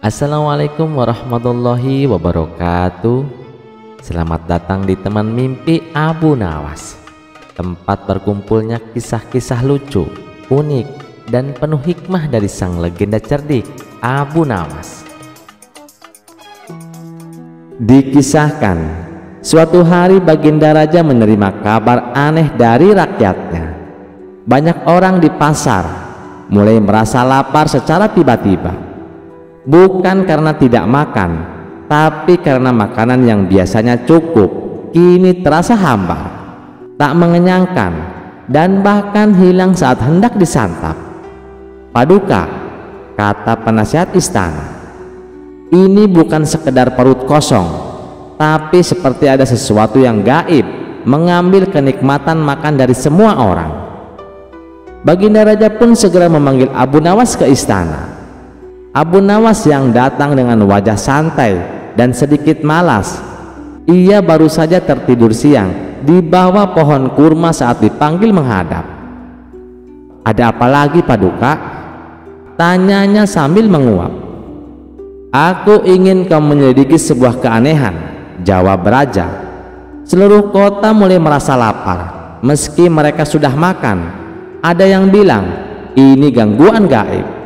Assalamualaikum warahmatullahi wabarakatuh. Selamat datang di Teman Mimpi Abu Nawas, tempat berkumpulnya kisah-kisah lucu, unik, dan penuh hikmah dari sang legenda cerdik Abu Nawas. Dikisahkan, suatu hari Baginda Raja menerima kabar aneh dari rakyatnya. Banyak orang di pasar mulai merasa lapar secara tiba-tiba. Bukan karena tidak makan, tapi karena makanan yang biasanya cukup kini terasa hambar, tak mengenyangkan, dan bahkan hilang saat hendak disantap. "Paduka," kata penasihat istana, "ini bukan sekedar perut kosong, tapi seperti ada sesuatu yang gaib mengambil kenikmatan makan dari semua orang." Baginda Raja pun segera memanggil Abu Nawas ke istana. Abu Nawas yang datang dengan wajah santai dan sedikit malas. Ia baru saja tertidur siang di bawah pohon kurma saat dipanggil menghadap. "Ada apa lagi, Paduka?" tanyanya sambil menguap. "Aku ingin kau menyelidiki sebuah keanehan," jawab raja. "Seluruh kota mulai merasa lapar meski mereka sudah makan. Ada yang bilang ini gangguan gaib.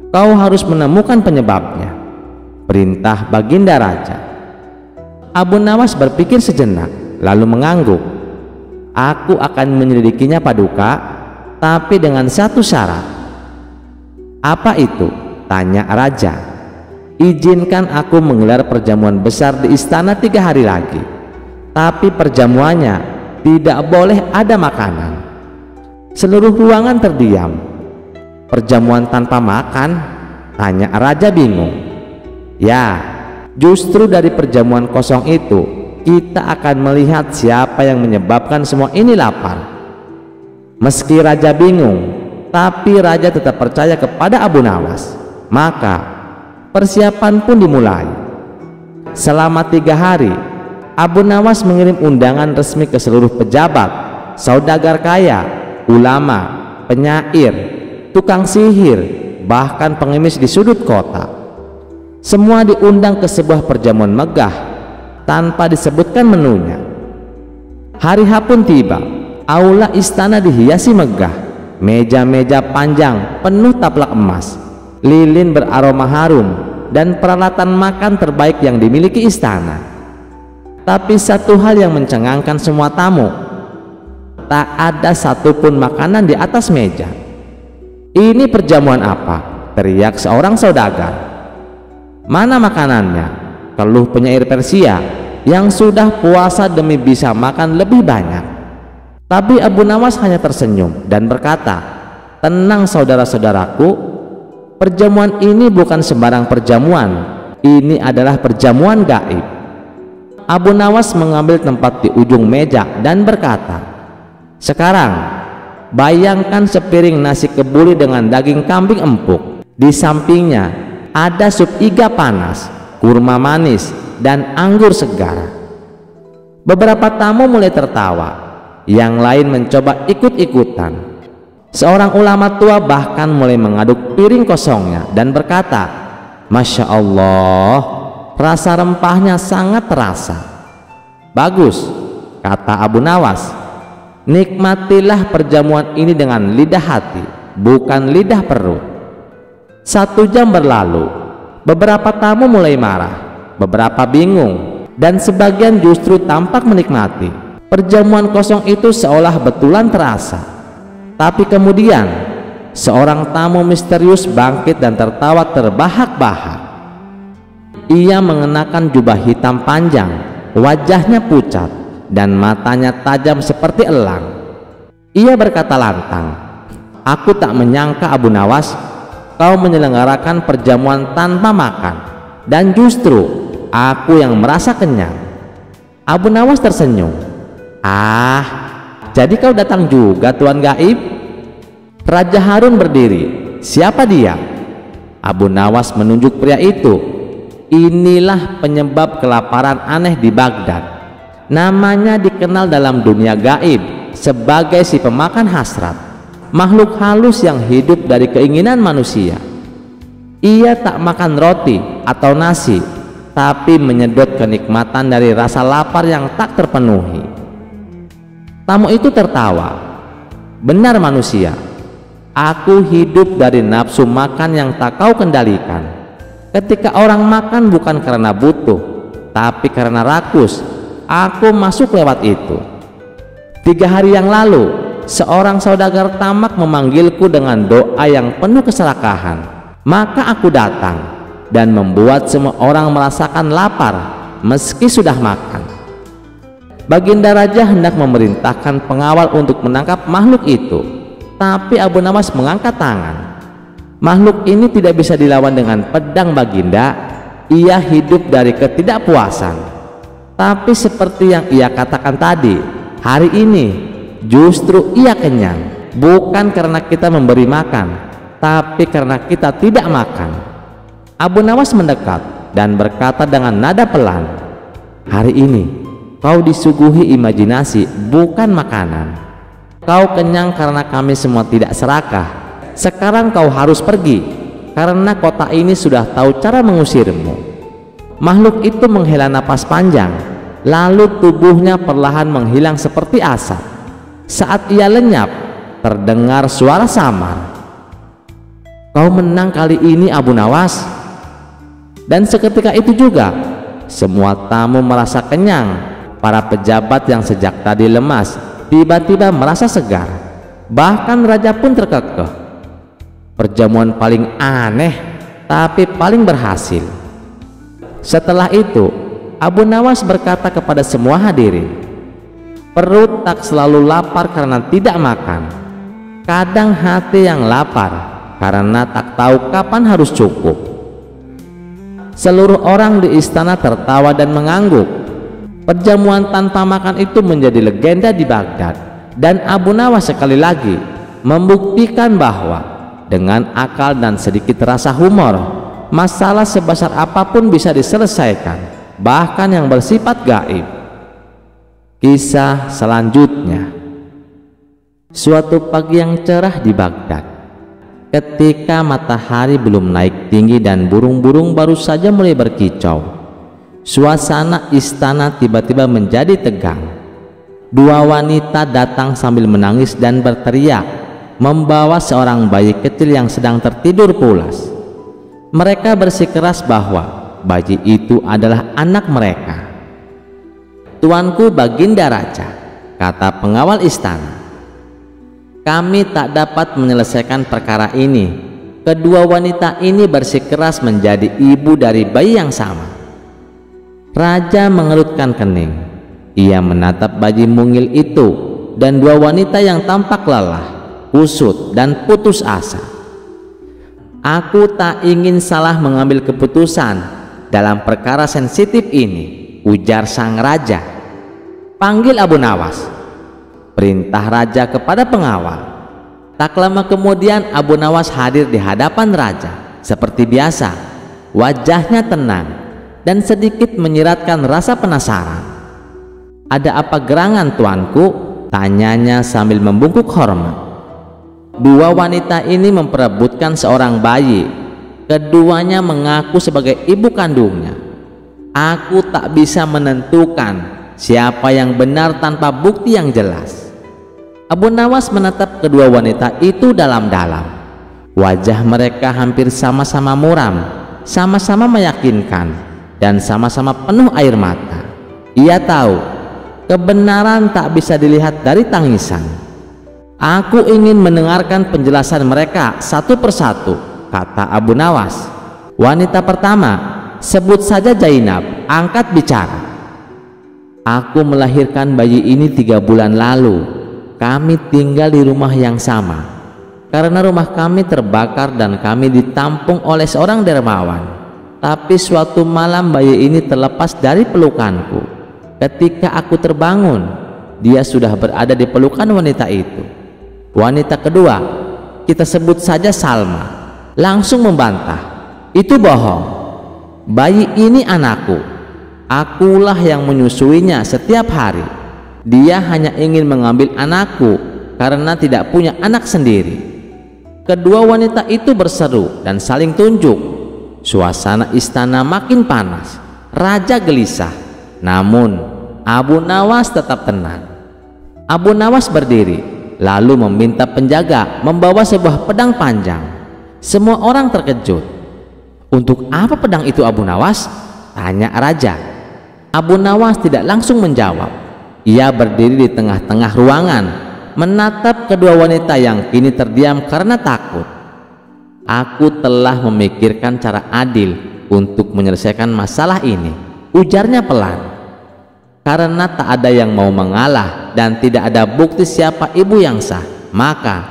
Kau harus menemukan penyebabnya," perintah Baginda Raja. Abu Nawas berpikir sejenak lalu mengangguk. "Aku akan menyelidikinya, Paduka, tapi dengan satu syarat." "Apa itu?" tanya raja. "Izinkan aku menggelar perjamuan besar di istana 3 hari lagi, tapi perjamuannya tidak boleh ada makanan." Seluruh ruangan terdiam. "Perjamuan tanpa makan?" tanya raja bingung. "Ya, justru dari perjamuan kosong itu kita akan melihat siapa yang menyebabkan semua ini lapar." Meski raja bingung, tapi raja tetap percaya kepada Abu Nawas. Maka persiapan pun dimulai. Selama 3 hari Abu Nawas mengirim undangan resmi ke seluruh pejabat, saudagar kaya, ulama, penyair, tukang sihir, bahkan pengemis di sudut kota. Semua diundang ke sebuah perjamuan megah tanpa disebutkan menunya. Hari H pun tiba. Aula istana dihiasi megah, meja-meja panjang penuh taplak emas, lilin beraroma harum, dan peralatan makan terbaik yang dimiliki istana. Tapi satu hal yang mencengangkan semua tamu, tak ada satupun makanan di atas meja. "Ini perjamuan apa?" teriak seorang saudagar. "Mana makanannya?" keluh penyair Persia yang sudah puasa demi bisa makan lebih banyak. Tapi Abu Nawas hanya tersenyum dan berkata, "Tenang saudara-saudaraku, perjamuan ini bukan sembarang perjamuan. Ini adalah perjamuan gaib." Abu Nawas mengambil tempat di ujung meja dan berkata, "Sekarang bayangkan sepiring nasi kebuli dengan daging kambing empuk. Di sampingnya ada sup iga panas, kurma manis, dan anggur segar." Beberapa tamu mulai tertawa, yang lain mencoba ikut-ikutan. Seorang ulama tua bahkan mulai mengaduk piring kosongnya dan berkata, "Masya Allah, rasa rempahnya sangat terasa." "Bagus," kata Abu Nawas. "Nikmatilah perjamuan ini dengan lidah hati, bukan lidah perut." 1 jam berlalu. Beberapa tamu mulai marah, beberapa bingung, dan sebagian justru tampak menikmati. Perjamuan kosong itu seolah betulan terasa. Tapi kemudian seorang tamu misterius bangkit dan tertawa terbahak-bahak. Ia mengenakan jubah hitam panjang, wajahnya pucat, dan matanya tajam seperti elang. Ia berkata lantang, "Aku tak menyangka, Abu Nawas, kau menyelenggarakan perjamuan tanpa makan, dan justru aku yang merasa kenyang." Abu Nawas tersenyum. "Ah, jadi kau datang juga, Tuan Gaib?" Raja Harun berdiri. "Siapa dia?" Abu Nawas menunjuk pria itu. "Inilah penyebab kelaparan aneh di Baghdad. Namanya dikenal dalam dunia gaib sebagai si pemakan hasrat, makhluk halus yang hidup dari keinginan manusia. Ia tak makan roti atau nasi, tapi menyedot kenikmatan dari rasa lapar yang tak terpenuhi. Tamu itu tertawa. Benar manusia, aku hidup dari nafsu makan yang tak kau kendalikan. Ketika orang makan bukan karena butuh, tapi karena rakus, aku masuk lewat itu. 3 hari yang lalu, seorang saudagar tamak memanggilku dengan doa yang penuh keserakahan. Maka aku datang dan membuat semua orang merasakan lapar meski sudah makan. Baginda Raja hendak memerintahkan pengawal untuk menangkap makhluk itu, tapi Abu Nawas mengangkat tangan. Makhluk ini tidak bisa dilawan dengan pedang Baginda. Ia hidup dari ketidakpuasan. Tapi seperti yang ia katakan tadi, hari ini justru ia kenyang, bukan karena kita memberi makan, tapi karena kita tidak makan. Abu Nawas mendekat dan berkata dengan nada pelan, "Hari ini kau disuguhi imajinasi, bukan makanan. Kau kenyang karena kami semua tidak serakah. Sekarang kau harus pergi, karena kota ini sudah tahu cara mengusirmu." Makhluk itu menghela napas panjang, lalu tubuhnya perlahan menghilang seperti asap. Saat ia lenyap, terdengar suara samar, "Kau menang kali ini, Abu Nawas." Dan seketika itu juga semua tamu merasa kenyang. Para pejabat yang sejak tadi lemas tiba-tiba merasa segar. Bahkan raja pun terkekeh. Perjamuan paling aneh tapi paling berhasil. Setelah itu Abu Nawas berkata kepada semua hadirin, "Perut tak selalu lapar karena tidak makan. Kadang hati yang lapar karena tak tahu kapan harus cukup." Seluruh orang di istana tertawa dan mengangguk. Perjamuan tanpa makan itu menjadi legenda di Baghdad, dan Abu Nawas sekali lagi membuktikan bahwa dengan akal dan sedikit rasa humor, masalah sebesar apapun bisa diselesaikan, bahkan yang bersifat gaib. Kisah selanjutnya. Suatu pagi yang cerah di Baghdad, ketika matahari belum naik tinggi dan burung-burung baru saja mulai berkicau, suasana istana tiba-tiba menjadi tegang. 2 wanita datang sambil menangis dan berteriak, membawa seorang bayi kecil yang sedang tertidur pulas. Mereka bersikeras bahwa bayi itu adalah anak mereka. "Tuanku Baginda Raja," kata pengawal istana, "kami tak dapat menyelesaikan perkara ini. Kedua wanita ini bersikeras menjadi ibu dari bayi yang sama." Raja mengerutkan kening. Ia menatap bayi mungil itu dan 2 wanita yang tampak lelah, kusut dan putus asa. "Aku tak ingin salah mengambil keputusan dalam perkara sensitif ini," ujar sang raja. "Panggil Abu Nawas," perintah raja kepada pengawal. Tak lama kemudian Abu Nawas hadir di hadapan raja. Seperti biasa, wajahnya tenang dan sedikit menyiratkan rasa penasaran. "Ada apa gerangan, tuanku?" tanyanya sambil membungkuk hormat. 2 wanita ini memperebutkan seorang bayi. Keduanya mengaku sebagai ibu kandungnya. "Aku tak bisa menentukan siapa yang benar tanpa bukti yang jelas." Abu Nawas menatap kedua wanita itu dalam-dalam. Wajah mereka hampir sama-sama muram, sama-sama meyakinkan, dan sama-sama penuh air mata. Ia tahu kebenaran tak bisa dilihat dari tangisan. "Aku ingin mendengarkan penjelasan mereka satu persatu," kata Abu Nawas. "Wanita pertama, sebut saja Zainab, angkat bicara." "Aku melahirkan bayi ini 3 bulan lalu. Kami tinggal di rumah yang sama. Karena rumah kami terbakar dan kami ditampung oleh seorang dermawan. Tapi suatu malam bayi ini terlepas dari pelukanku. Ketika aku terbangun, dia sudah berada di pelukan wanita itu." Wanita kedua, kita sebut saja Salma, langsung membantah, "Itu bohong. Bayi ini anakku. Akulah yang menyusuinya setiap hari. Dia hanya ingin mengambil anakku karena tidak punya anak sendiri." Kedua wanita itu berseru dan saling tunjuk. Suasana istana makin panas. Raja gelisah, namun Abu Nawas tetap tenang. Abu Nawas berdiri, lalu meminta penjaga membawa sebuah pedang panjang. Semua orang terkejut. "Untuk apa pedang itu, Abu Nawas?" tanya raja. Abu Nawas tidak langsung menjawab. Ia berdiri di tengah-tengah ruangan, menatap kedua wanita yang kini terdiam karena takut. "Aku telah memikirkan cara adil untuk menyelesaikan masalah ini," ujarnya pelan. "Karena tak ada yang mau mengalah dan tidak ada bukti siapa ibu yang sah, maka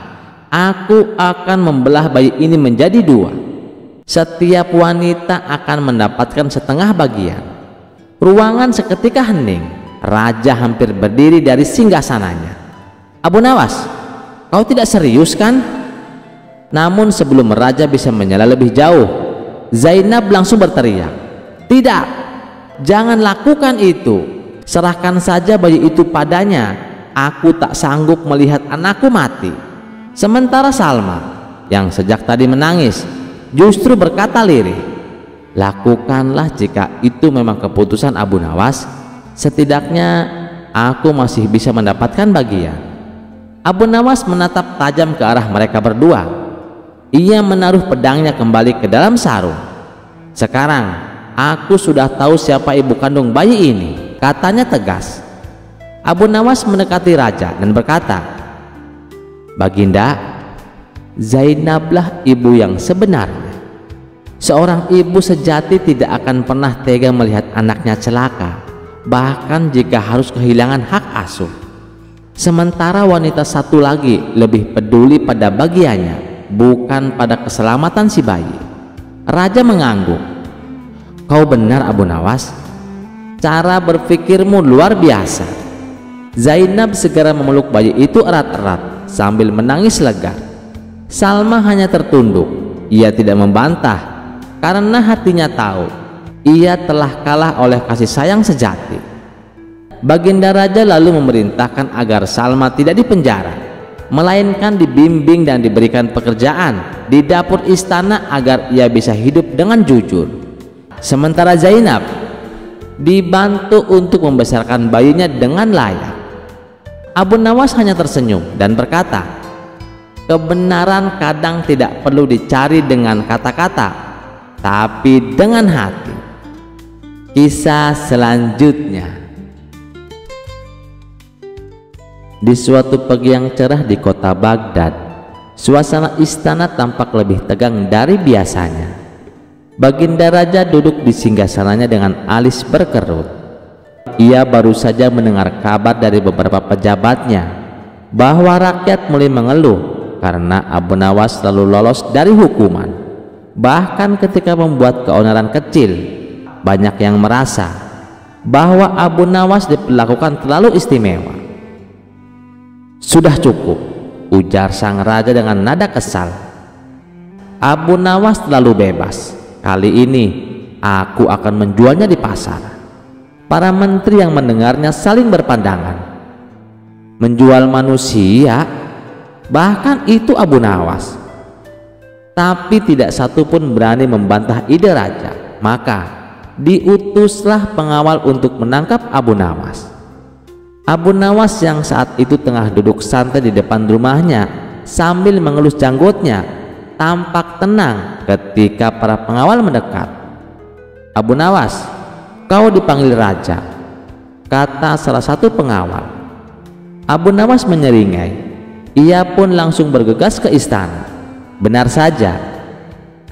aku akan membelah bayi ini menjadi dua. Setiap wanita akan mendapatkan setengah bagian." Ruangan seketika hening. Raja hampir berdiri dari singgasananya. "Abu Nawas, kau tidak serius kan?" Namun sebelum raja bisa menyela lebih jauh, Zainab langsung berteriak, "Tidak, jangan lakukan itu. Serahkan saja bayi itu padanya. Aku tak sanggup melihat anakku mati." Sementara Salma, yang sejak tadi menangis, justru berkata lirih, "Lakukanlah jika itu memang keputusan Abu Nawas. Setidaknya aku masih bisa mendapatkan bagian." Abu Nawas menatap tajam ke arah mereka berdua. Ia menaruh pedangnya kembali ke dalam sarung. "Sekarang aku sudah tahu siapa ibu kandung bayi ini," katanya tegas. Abu Nawas mendekati raja dan berkata, "Baginda, Zainablah ibu yang sebenarnya. Seorang ibu sejati tidak akan pernah tega melihat anaknya celaka, bahkan jika harus kehilangan hak asuh. Sementara wanita satu lagi lebih peduli pada bagiannya, bukan pada keselamatan si bayi." Raja mengangguk. "Kau benar, Abu Nawas. Cara berpikirmu luar biasa." Zainab segera memeluk bayi itu erat-erat sambil menangis lega. Salma hanya tertunduk. Ia tidak membantah karena hatinya tahu ia telah kalah oleh kasih sayang sejati. Baginda raja lalu memerintahkan agar Salma tidak dipenjara, melainkan dibimbing dan diberikan pekerjaan di dapur istana agar ia bisa hidup dengan jujur. Sementara Zainab dibantu untuk membesarkan bayinya dengan layak. Abu Nawas hanya tersenyum dan berkata, "Kebenaran kadang tidak perlu dicari dengan kata-kata, tapi dengan hati." Kisah selanjutnya. Di suatu pagi yang cerah di kota Baghdad, suasana istana tampak lebih tegang dari biasanya. Baginda raja duduk di singgasananya dengan alis berkerut. Ia baru saja mendengar kabar dari beberapa pejabatnya bahwa rakyat mulai mengeluh karena Abu Nawas selalu lolos dari hukuman. Bahkan ketika membuat keonaran kecil, banyak yang merasa bahwa Abu Nawas diperlakukan terlalu istimewa. "Sudah cukup," ujar sang raja dengan nada kesal. "Abu Nawas terlalu bebas. Kali ini aku akan menjualnya di pasar." Para menteri yang mendengarnya saling berpandangan. Menjual manusia? Bahkan itu Abu Nawas. Tapi tidak satu pun berani membantah ide raja. Maka diutuslah pengawal untuk menangkap Abu Nawas. Abu Nawas yang saat itu tengah duduk santai di depan rumahnya sambil mengelus janggutnya, tampak tenang ketika para pengawal mendekat. "Abu Nawas, kau dipanggil raja," kata salah satu pengawal. Abu Nawas menyeringai. Ia pun langsung bergegas ke istana. Benar saja,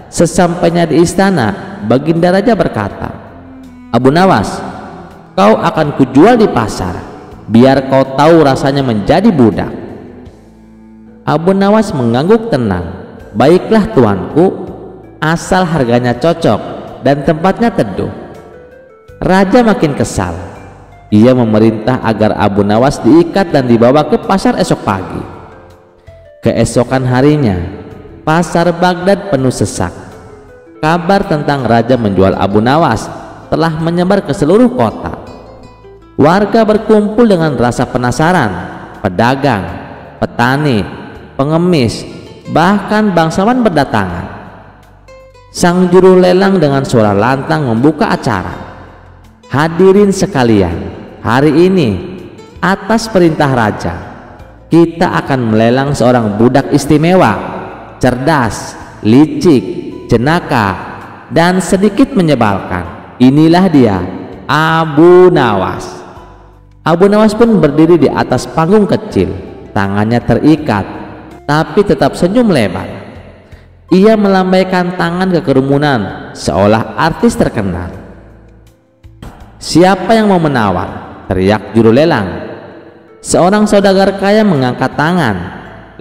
sesampainya di istana, Baginda raja berkata, "Abu Nawas, kau akan kujual di pasar, biar kau tahu rasanya menjadi budak." Abu Nawas mengangguk tenang. "Baiklah tuanku, asal harganya cocok dan tempatnya teduh." Raja makin kesal. Ia memerintah agar Abu Nawas diikat dan dibawa ke pasar esok pagi. Keesokan harinya, pasar Baghdad penuh sesak. Kabar tentang raja menjual Abu Nawas telah menyebar ke seluruh kota. Warga berkumpul dengan rasa penasaran. Pedagang, petani, pengemis, bahkan bangsawan berdatangan. Sang juru lelang dengan suara lantang membuka acara. Hadirin sekalian, hari ini atas perintah raja, kita akan melelang seorang budak istimewa, cerdas, licik, jenaka, dan sedikit menyebalkan. Inilah dia, Abu Nawas. Abu Nawas pun berdiri di atas panggung kecil, tangannya terikat, tapi tetap senyum lebar. Ia melambaikan tangan ke kerumunan seolah artis terkenal. "Siapa yang mau menawar?" teriak juru lelang. Seorang saudagar kaya mengangkat tangan.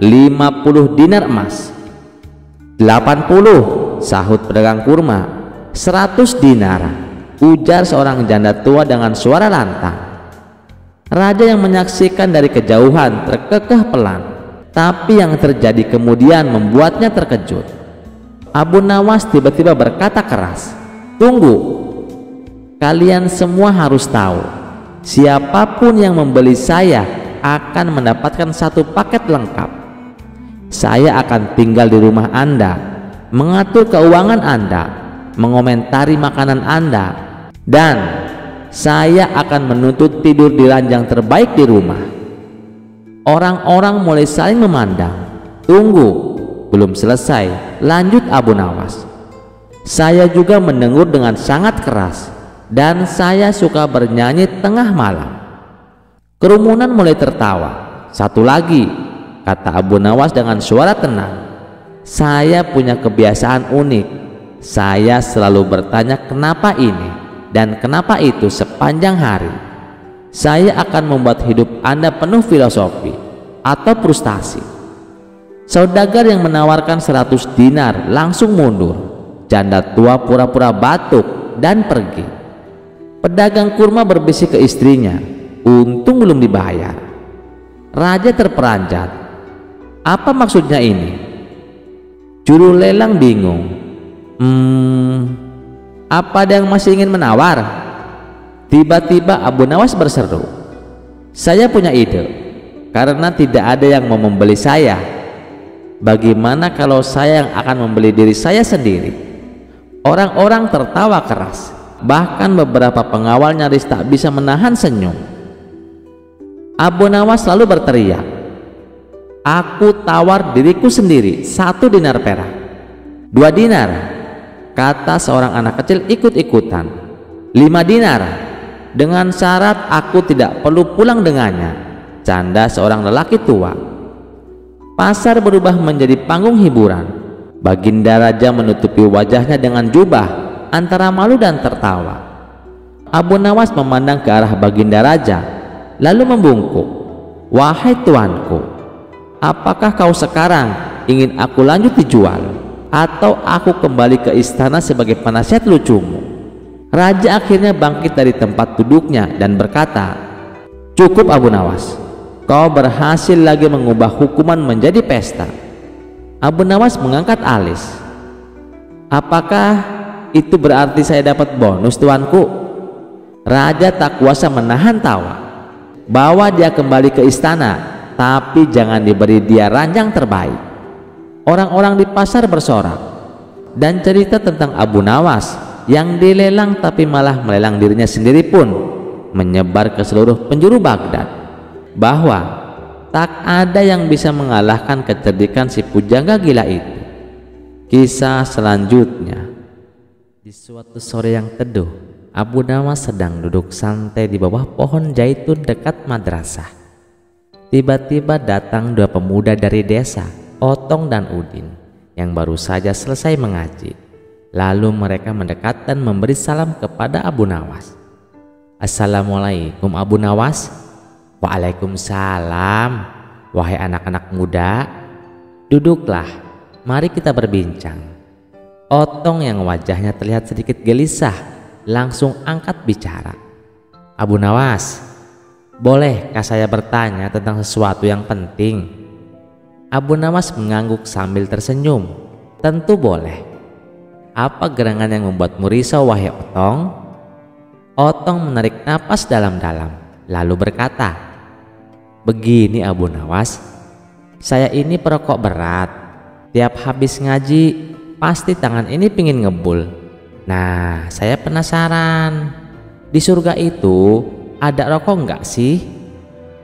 50 dinar emas. 80, sahut pedagang kurma. 100 dinar, ujar seorang janda tua dengan suara lantang. Raja yang menyaksikan dari kejauhan terkekeh pelan, tapi yang terjadi kemudian membuatnya terkejut. Abu Nawas tiba-tiba berkata keras, "Tunggu, kalian semua harus tahu, siapapun yang membeli saya akan mendapatkan satu paket lengkap. Saya akan tinggal di rumah Anda, mengatur keuangan Anda, mengomentari makanan Anda, dan saya akan menuntut tidur di ranjang terbaik di rumah." Orang-orang mulai saling memandang. "Tunggu, belum selesai," lanjut Abu Nawas. "Saya juga mendengur dengan sangat keras, dan saya suka bernyanyi tengah malam." Kerumunan mulai tertawa. "Satu lagi," kata Abu Nawas dengan suara tenang, "saya punya kebiasaan unik. Saya selalu bertanya kenapa ini dan kenapa itu sepanjang hari. Saya akan membuat hidup Anda penuh filosofi atau frustasi." Saudagar yang menawarkan 100 dinar langsung mundur. Janda tua pura-pura batuk dan pergi. Pedagang kurma berbisik ke istrinya, "Untung belum dibayar." Raja terperanjat. "Apa maksudnya ini?" Juru lelang bingung. Apa ada yang masih ingin menawar?" Tiba-tiba Abu Nawas berseru, "Saya punya ide. Karena tidak ada yang mau membeli saya, bagaimana kalau saya yang akan membeli diri saya sendiri?" Orang-orang tertawa keras, bahkan beberapa pengawal nyaris tak bisa menahan senyum. Abu Nawas lalu berteriak, "Aku tawar diriku sendiri 1 dinar perak." 2 dinar, kata seorang anak kecil ikut-ikutan. 5 dinar, dengan syarat aku tidak perlu pulang dengannya, canda seorang lelaki tua. Pasar berubah menjadi panggung hiburan. Baginda Raja menutupi wajahnya dengan jubah antara malu dan tertawa. Abu Nawas memandang ke arah Baginda Raja lalu membungkuk, "Wahai tuanku, apakah kau sekarang ingin aku lanjut dijual atau aku kembali ke istana sebagai penasihat lucumu?" Raja akhirnya bangkit dari tempat duduknya dan berkata, "Cukup Abu Nawas, kau berhasil lagi mengubah hukuman menjadi pesta." Abu Nawas mengangkat alis. "Apakah itu berarti saya dapat bonus tuanku?" Raja tak kuasa menahan tawa. "Bawa dia kembali ke istana, tapi jangan diberi dia ranjang terbaik." Orang-orang di pasar bersorak, dan cerita tentang Abu Nawas yang dilelang tapi malah melelang dirinya sendiri pun menyebar ke seluruh penjuru Baghdad, bahwa tak ada yang bisa mengalahkan kecerdikan si pujangga gila itu. Kisah selanjutnya. Di suatu sore yang teduh, Abu Nawas sedang duduk santai di bawah pohon zaitun dekat madrasah. Tiba-tiba datang 2 pemuda dari desa, Otong dan Udin, yang baru saja selesai mengaji. Lalu mereka mendekat dan memberi salam kepada Abu Nawas. "Assalamualaikum Abu Nawas." "Waalaikumsalam. Wahai anak-anak muda, duduklah, mari kita berbincang." Otong yang wajahnya terlihat sedikit gelisah langsung angkat bicara. "Abu Nawas, bolehkah saya bertanya tentang sesuatu yang penting?" Abu Nawas mengangguk sambil tersenyum. "Tentu boleh. Apa gerangan yang membuatmu risau wahai Otong?" Otong menarik napas dalam-dalam lalu berkata, "Begini Abu Nawas, saya ini perokok berat. Tiap habis ngaji, pasti tangan ini pingin ngebul. Nah, saya penasaran, di surga itu ada rokok nggak sih?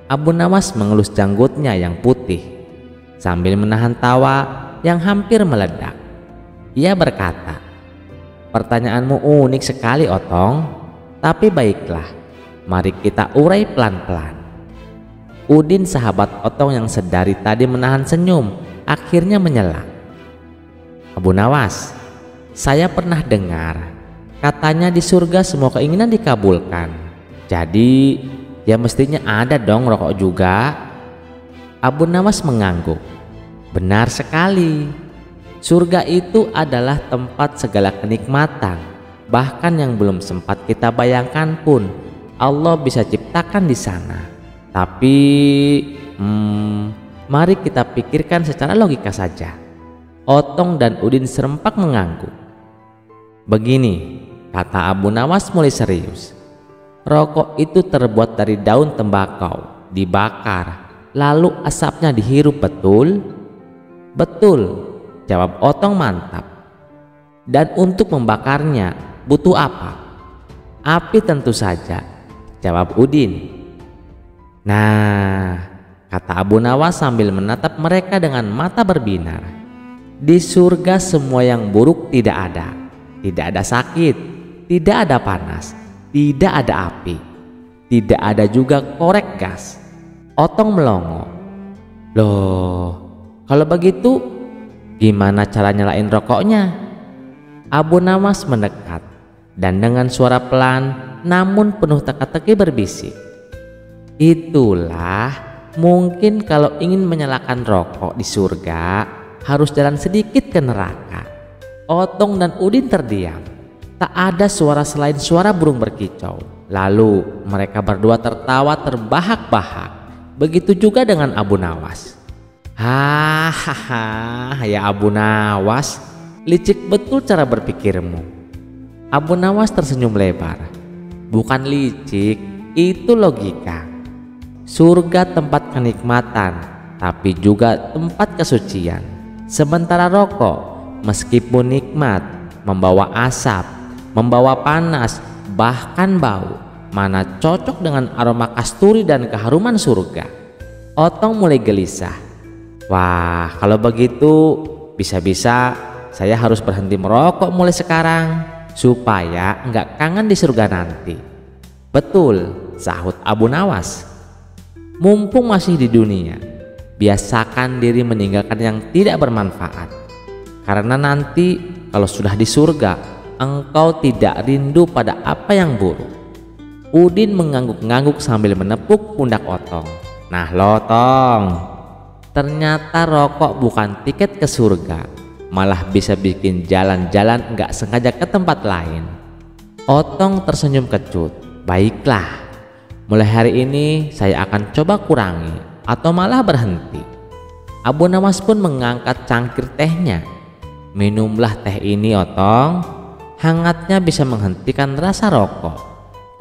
Abu Nawas mengelus janggutnya yang putih sambil menahan tawa yang hampir meledak. Ia berkata, "Pertanyaanmu unik sekali, Otong. Tapi baiklah, mari kita urai pelan-pelan." Udin, sahabat Otong yang sedari tadi menahan senyum, akhirnya menyela. "Abu Nawas, saya pernah dengar katanya di surga semua keinginan dikabulkan. Jadi ya mestinya ada dong rokok juga." Abu Nawas mengangguk. "Benar sekali. Surga itu adalah tempat segala kenikmatan. Bahkan yang belum sempat kita bayangkan pun Allah bisa ciptakan di sana. Tapi mari kita pikirkan secara logika saja." Otong dan Udin serempak mengangguk. "Begini," kata Abu Nawas mulai serius. "Rokok itu terbuat dari daun tembakau, dibakar, lalu asapnya dihirup, betul?" "Betul," jawab Otong mantap. "Dan untuk membakarnya butuh apa?" "Api tentu saja," jawab Udin. "Nah," kata Abu Nawas sambil menatap mereka dengan mata berbinar, "di surga semua yang buruk tidak ada. Tidak ada sakit, tidak ada panas, tidak ada api, tidak ada juga korek gas." Otong melongo. "Loh, kalau begitu gimana cara nyalain rokoknya?" Abu Nawas mendekat dan dengan suara pelan namun penuh teka-teki berbisik, "Itulah, mungkin kalau ingin menyalakan rokok di surga harus jalan sedikit ke neraka." Otong dan Udin terdiam. Tak ada suara selain suara burung berkicau. Lalu mereka berdua tertawa terbahak-bahak. Begitu juga dengan Abu Nawas. "Hahaha, ya Abu Nawas, licik betul cara berpikirmu." Abu Nawas tersenyum lebar. "Bukan licik, itu logika. Surga tempat kenikmatan, tapi juga tempat kesucian. Sementara rokok meskipun nikmat, membawa asap, membawa panas, bahkan bau, mana cocok dengan aroma kasturi dan keharuman surga." Otong mulai gelisah. "Wah, kalau begitu bisa-bisa saya harus berhenti merokok mulai sekarang supaya nggak kangen di surga nanti." "Betul," sahut Abu Nawas. "Mumpung masih di dunia, biasakan diri meninggalkan yang tidak bermanfaat. Karena nanti kalau sudah di surga, engkau tidak rindu pada apa yang buruk." Udin mengangguk-ngangguk sambil menepuk pundak Otong. "Nah lo, Tong, ternyata rokok bukan tiket ke surga, malah bisa bikin jalan-jalan nggak sengaja ke tempat lain." Otong tersenyum kecut. "Baiklah, mulai hari ini saya akan coba kurangi atau malah berhenti." Abu Nawas pun mengangkat cangkir tehnya. "Minumlah teh ini, Otong. Hangatnya bisa menghentikan rasa rokok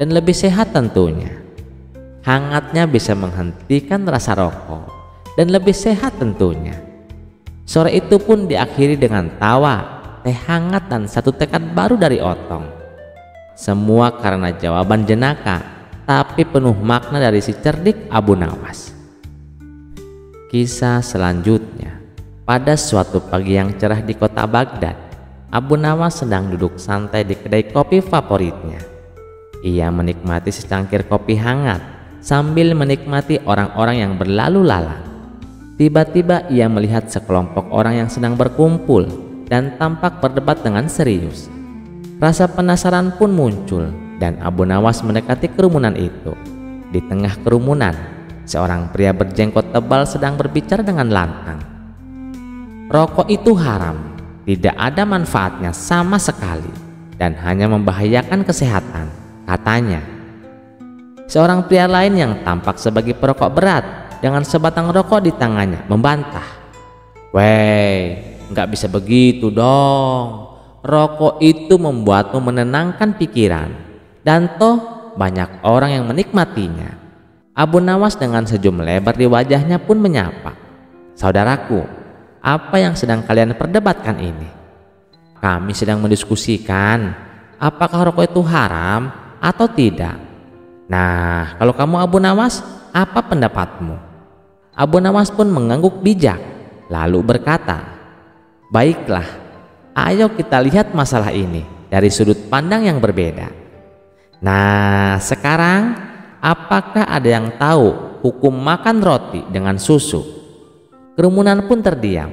dan lebih sehat tentunya. Hangatnya bisa menghentikan rasa rokok dan lebih sehat tentunya." Sore itu pun diakhiri dengan tawa, teh hangat dan satu tekad baru dari Otong. Semua karena jawaban jenaka, tapi penuh makna dari si cerdik Abu Nawas. Kisah selanjutnya. Pada suatu pagi yang cerah di kota Baghdad, Abu Nawas sedang duduk santai di kedai kopi favoritnya. Ia menikmati secangkir kopi hangat sambil menikmati orang-orang yang berlalu lalang. Tiba-tiba ia melihat sekelompok orang yang sedang berkumpul dan tampak berdebat dengan serius. Rasa penasaran pun muncul dan Abu Nawas mendekati kerumunan itu. Di tengah kerumunan, seorang pria berjenggot tebal sedang berbicara dengan lantang. "Rokok itu haram, tidak ada manfaatnya sama sekali dan hanya membahayakan kesehatan," katanya. Seorang pria lain yang tampak sebagai perokok berat dengan sebatang rokok di tangannya membantah. "Weh, nggak bisa begitu dong. Rokok itu membuatmu menenangkan pikiran dan toh banyak orang yang menikmatinya." Abu Nawas dengan senyum lebar di wajahnya pun menyapa, "Saudaraku, apa yang sedang kalian perdebatkan ini?" "Kami sedang mendiskusikan apakah rokok itu haram atau tidak." "Nah, kalau kamu Abu Nawas, apa pendapatmu?" Abu Nawas pun mengangguk bijak, lalu berkata, "Baiklah, ayo kita lihat masalah ini dari sudut pandang yang berbeda. Nah, sekarang apakah ada yang tahu hukum makan roti dengan susu?" Kerumunan pun terdiam.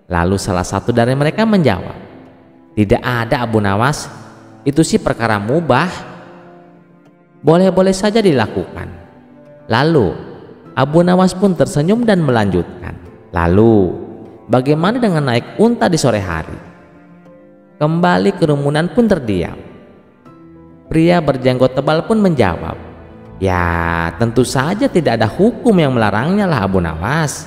Lalu salah satu dari mereka menjawab, "Tidak ada Abu Nawas, itu sih perkara mubah, boleh-boleh saja dilakukan." Lalu Abu Nawas pun tersenyum dan melanjutkan, "Lalu bagaimana dengan naik unta di sore hari?" Kembali kerumunan pun terdiam. Pria berjenggot tebal pun menjawab, "Ya, tentu saja tidak ada hukum yang melarangnya lah Abu Nawas."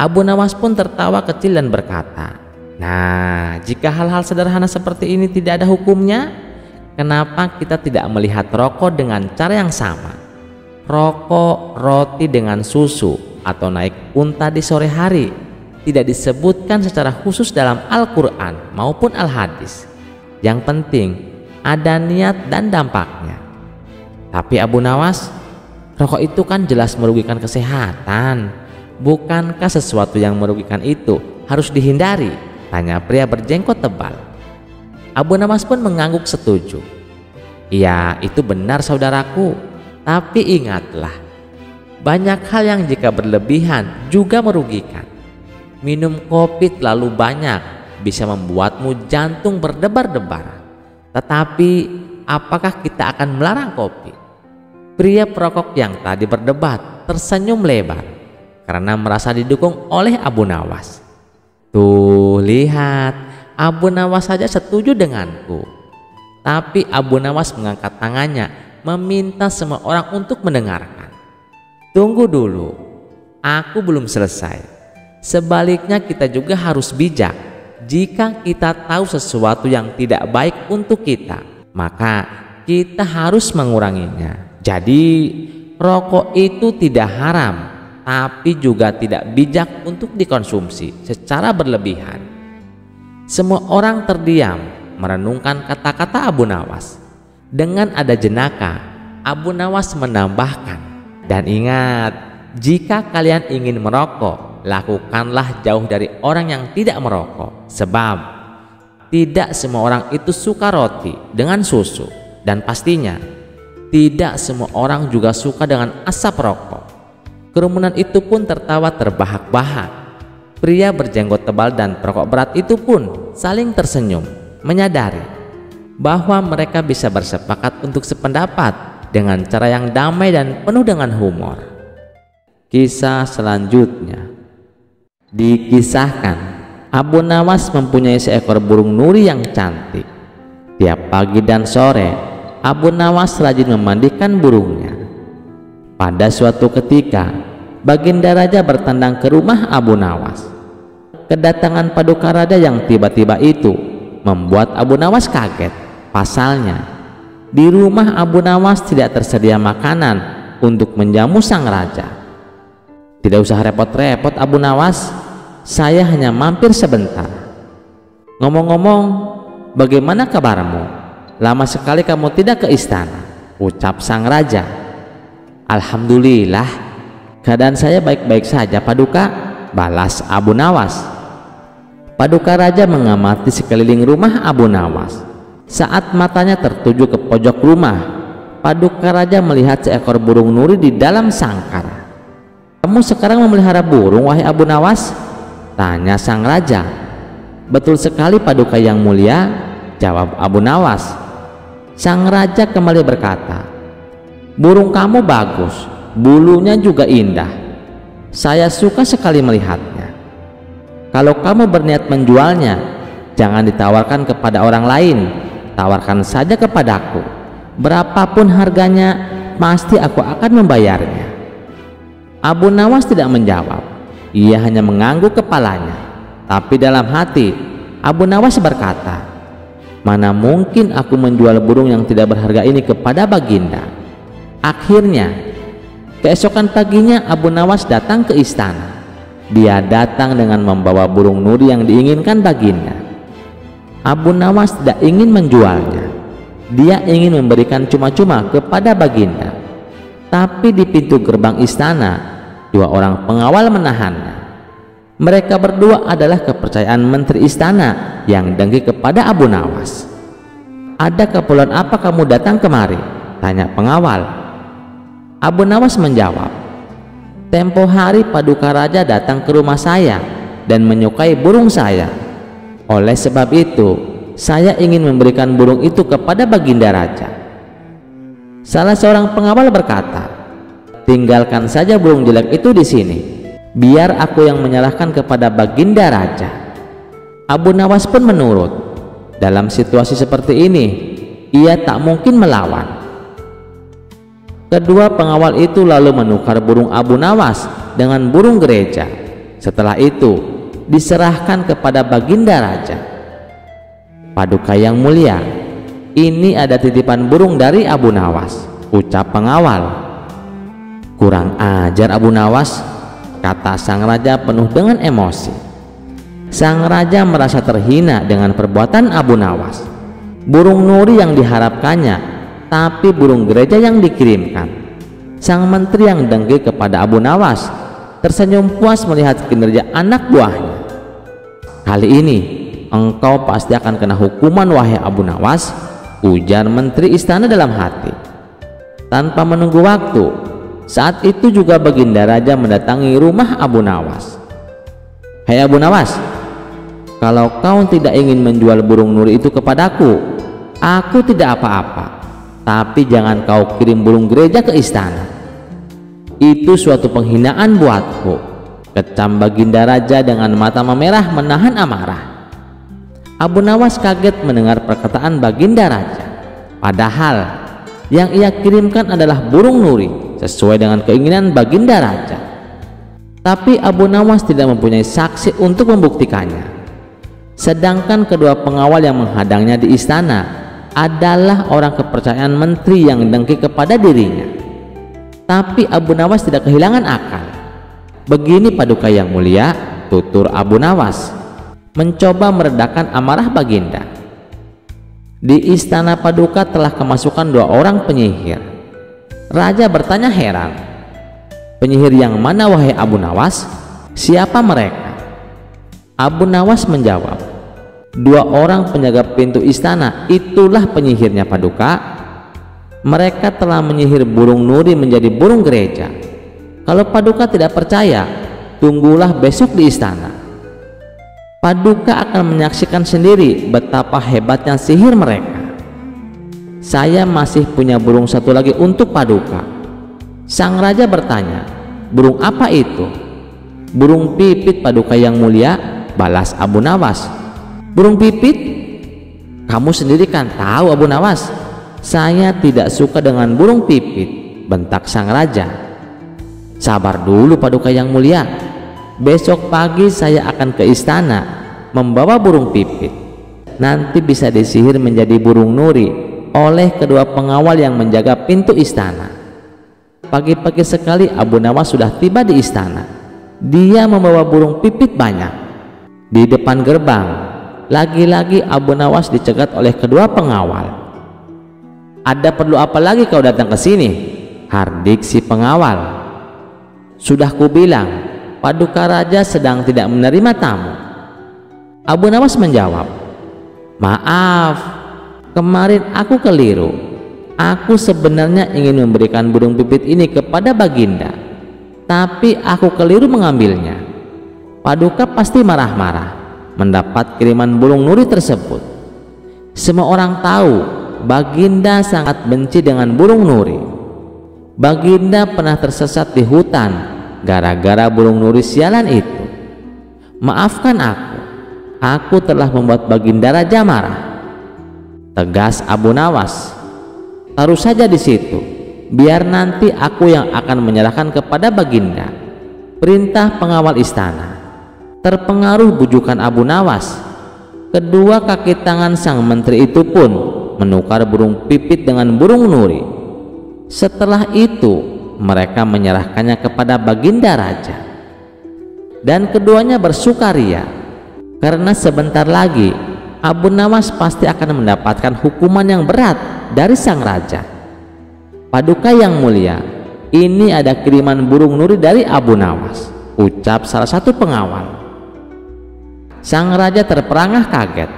Abu Nawas pun tertawa kecil dan berkata, "Nah, jika hal-hal sederhana seperti ini tidak ada hukumnya, kenapa kita tidak melihat rokok dengan cara yang sama? Rokok, roti dengan susu, atau naik unta di sore hari tidak disebutkan secara khusus dalam Al-Quran maupun Al-Hadis. Yang penting ada niat dan dampaknya." "Tapi Abu Nawas, rokok itu kan jelas merugikan kesehatan. Bukankah sesuatu yang merugikan itu harus dihindari?" tanya pria berjenggot tebal. Abu Nawas pun mengangguk setuju. "Iya, itu benar saudaraku. Tapi ingatlah, banyak hal yang jika berlebihan juga merugikan. Minum kopi terlalu banyak bisa membuatmu jantung berdebar-debar. Tetapi apakah kita akan melarang kopi?" Pria perokok yang tadi berdebat tersenyum lebar karena merasa didukung oleh Abu Nawas. "Tuh, lihat, Abu Nawas saja setuju denganku." Tapi Abu Nawas mengangkat tangannya meminta semua orang untuk mendengarkan. "Tunggu dulu, aku belum selesai. Sebaliknya kita juga harus bijak. Jika kita tahu sesuatu yang tidak baik untuk kita, maka kita harus menguranginya. Jadi rokok itu tidak haram, tapi juga tidak bijak untuk dikonsumsi secara berlebihan." Semua orang terdiam merenungkan kata-kata Abu Nawas. Dengan ada jenaka, Abu Nawas menambahkan, "Dan ingat, jika kalian ingin merokok, lakukanlah jauh dari orang yang tidak merokok. Sebab tidak semua orang itu suka roti dengan susu, dan pastinya tidak semua orang juga suka dengan asap rokok." Kerumunan itu pun tertawa terbahak-bahak. Pria berjenggot tebal dan perokok berat itu pun saling tersenyum, menyadari bahwa mereka bisa bersepakat untuk sependapat dengan cara yang damai dan penuh dengan humor. Kisah selanjutnya dikisahkan, Abu Nawas mempunyai seekor burung nuri yang cantik. Tiap pagi dan sore, Abu Nawas rajin memandikan burungnya. Pada suatu ketika, Baginda Raja bertandang ke rumah Abu Nawas. Kedatangan Paduka Raja yang tiba-tiba itu membuat Abu Nawas kaget. Pasalnya, di rumah Abu Nawas tidak tersedia makanan untuk menjamu sang raja. "Tidak usah repot-repot Abu Nawas, saya hanya mampir sebentar. Ngomong-ngomong, bagaimana kabarmu? Lama sekali kamu tidak ke istana," ucap sang raja. "Alhamdulillah, keadaan saya baik-baik saja Paduka," balas Abu Nawas. Paduka Raja mengamati sekeliling rumah Abu Nawas. Saat matanya tertuju ke pojok rumah, Paduka Raja melihat seekor burung nuri di dalam sangkar. "Kamu sekarang memelihara burung, wahai Abu Nawas?" tanya sang raja. "Betul sekali Paduka yang mulia," jawab Abu Nawas. Sang raja kembali berkata, "Burung kamu bagus, bulunya juga indah. Saya suka sekali melihatnya. Kalau kamu berniat menjualnya, jangan ditawarkan kepada orang lain, tawarkan saja kepadaku. Berapapun harganya, pasti aku akan membayarnya." Abu Nawas tidak menjawab. Ia hanya mengangguk kepalanya. Tapi dalam hati, Abu Nawas berkata, "Mana mungkin aku menjual burung yang tidak berharga ini kepada Baginda." Akhirnya, keesokan paginya Abu Nawas datang ke istana. Dia datang dengan membawa burung nuri yang diinginkan baginda. Abu Nawas tidak ingin menjualnya. Dia ingin memberikan cuma-cuma kepada baginda. Tapi di pintu gerbang istana, 2 orang pengawal menahannya. Mereka berdua adalah kepercayaan menteri istana yang dengki kepada Abu Nawas. "Ada keperluan apa kamu datang kemari?" tanya pengawal. Abu Nawas menjawab, "Tempo hari Paduka Raja datang ke rumah saya dan menyukai burung saya. Oleh sebab itu, saya ingin memberikan burung itu kepada baginda raja." Salah seorang pengawal berkata, "Tinggalkan saja burung jelek itu di sini. Biar aku yang menyerahkan kepada baginda raja." Abu Nawas pun menurut. Dalam situasi seperti ini, ia tak mungkin melawan. Kedua pengawal itu lalu menukar burung Abu Nawas dengan burung gereja. Setelah itu diserahkan kepada baginda raja. "Paduka yang mulia, ini ada titipan burung dari Abu Nawas," ucap pengawal. "Kurang ajar Abu Nawas," kata sang raja penuh dengan emosi. Sang raja merasa terhina dengan perbuatan Abu Nawas. Burung nuri yang diharapkannya, tapi burung gereja yang dikirimkan. Sang menteri yang dengki kepada Abu Nawas tersenyum puas melihat kinerja anak buahnya. "Kali ini engkau pasti akan kena hukuman, wahai Abu Nawas," ujar menteri istana dalam hati. Tanpa menunggu waktu, saat itu juga baginda raja mendatangi rumah Abu Nawas. "Hai Abu Nawas, kalau kau tidak ingin menjual burung nuri itu kepadaku, aku tidak apa-apa. Tapi jangan kau kirim burung gereja ke istana. Itu suatu penghinaan buatku," kecam baginda raja dengan mata memerah menahan amarah. Abu Nawas kaget mendengar perkataan baginda raja. Padahal yang ia kirimkan adalah burung nuri sesuai dengan keinginan baginda raja. Tapi Abu Nawas tidak mempunyai saksi untuk membuktikannya. Sedangkan kedua pengawal yang menghadangnya di istana adalah orang kepercayaan menteri yang dengki kepada dirinya. Tapi Abu Nawas tidak kehilangan akal. "Begini Paduka yang mulia," tutur Abu Nawas, mencoba meredakan amarah baginda. "Di istana Paduka telah kemasukan 2 orang penyihir." Raja bertanya heran, "Penyihir yang mana wahai Abu Nawas? Siapa mereka?" Abu Nawas menjawab, "2 orang penjaga pintu istana, itulah penyihirnya Paduka. Mereka telah menyihir burung nuri menjadi burung gereja. Kalau Paduka tidak percaya, tunggulah besok di istana. Paduka akan menyaksikan sendiri betapa hebatnya sihir mereka. Saya masih punya burung satu lagi untuk Paduka." Sang raja bertanya, "Burung apa itu?" "Burung pipit Paduka yang mulia," balas Abu Nawas. "Burung pipit? Kamu sendiri kan tahu Abu Nawas, saya tidak suka dengan burung pipit," bentak sang raja. "Sabar dulu Paduka yang mulia. Besok pagi saya akan ke istana membawa burung pipit. Nanti bisa disihir menjadi burung nuri oleh kedua pengawal yang menjaga pintu istana." Pagi-pagi sekali Abu Nawas sudah tiba di istana. Dia membawa burung pipit banyak. Di depan gerbang, lagi-lagi Abu Nawas dicegat oleh kedua pengawal. "Ada perlu apa lagi kau datang ke sini?" hardik si pengawal. "Sudah kubilang, Paduka Raja sedang tidak menerima tamu." Abu Nawas menjawab, "Maaf, kemarin aku keliru. Aku sebenarnya ingin memberikan burung pipit ini kepada baginda, tapi aku keliru mengambilnya. Paduka pasti marah-marah mendapat kiriman burung nuri tersebut. Semua orang tahu baginda sangat benci dengan burung nuri. Baginda pernah tersesat di hutan gara-gara burung nuri sialan itu. Maafkan aku telah membuat baginda raja marah," tegas Abu Nawas. "Taruh saja di situ, biar nanti aku yang akan menyerahkan kepada baginda," perintah pengawal istana. Terpengaruh bujukan Abu Nawas, kedua kaki tangan sang menteri itu pun menukar burung pipit dengan burung nuri. Setelah itu mereka menyerahkannya kepada baginda raja. dan keduanya bersukaria karena sebentar lagi Abu Nawas pasti akan mendapatkan hukuman yang berat dari sang raja. Paduka yang mulia, ini ada kiriman burung nuri dari Abu Nawas, ucap salah satu pengawal. Sang raja terperangah kaget.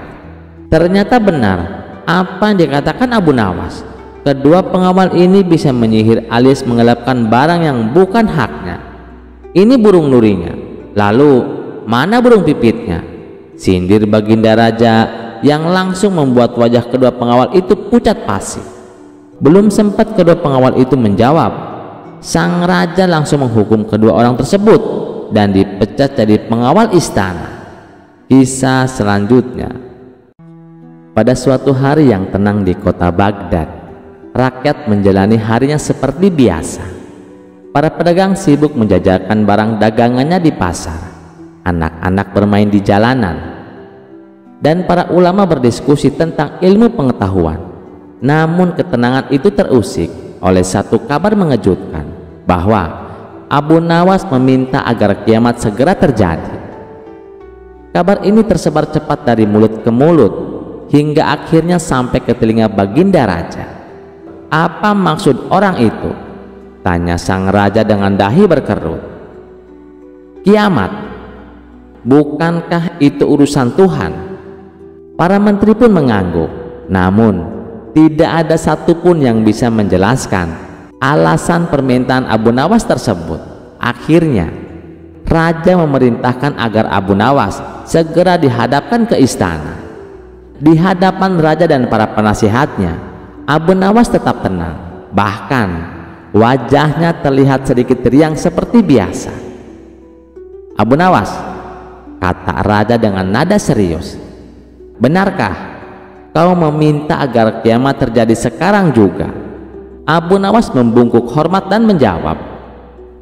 Ternyata benar apa yang dikatakan Abu Nawas. Kedua pengawal ini bisa menyihir alias menggelapkan barang yang bukan haknya. Ini burung nurinya, lalu mana burung pipitnya? Sindir Baginda Raja yang langsung membuat wajah kedua pengawal itu pucat pasi. Belum sempat kedua pengawal itu menjawab, sang raja langsung menghukum kedua orang tersebut dan dipecat jadi pengawal istana. Kisah selanjutnya. Pada suatu hari yang tenang di kota Baghdad, rakyat menjalani harinya seperti biasa. Para pedagang sibuk menjajakan barang dagangannya di pasar, anak-anak bermain di jalanan, dan para ulama berdiskusi tentang ilmu pengetahuan. Namun ketenangan itu terusik oleh satu kabar mengejutkan bahwa Abu Nawas meminta agar kiamat segera terjadi. Kabar ini tersebar cepat dari mulut ke mulut hingga akhirnya sampai ke telinga Baginda Raja. Apa maksud orang itu? Tanya sang raja dengan dahi berkerut. Kiamat, bukankah itu urusan Tuhan? Para menteri pun mengangguk, namun tidak ada satupun yang bisa menjelaskan alasan permintaan Abu Nawas tersebut. Akhirnya raja memerintahkan agar Abu Nawas segera dihadapkan ke istana. Di hadapan raja dan para penasihatnya, Abu Nawas tetap tenang, bahkan wajahnya terlihat sedikit riang seperti biasa. Abu Nawas, kata raja dengan nada serius, benarkah kau meminta agar kiamat terjadi sekarang juga? Abu Nawas membungkuk hormat dan menjawab,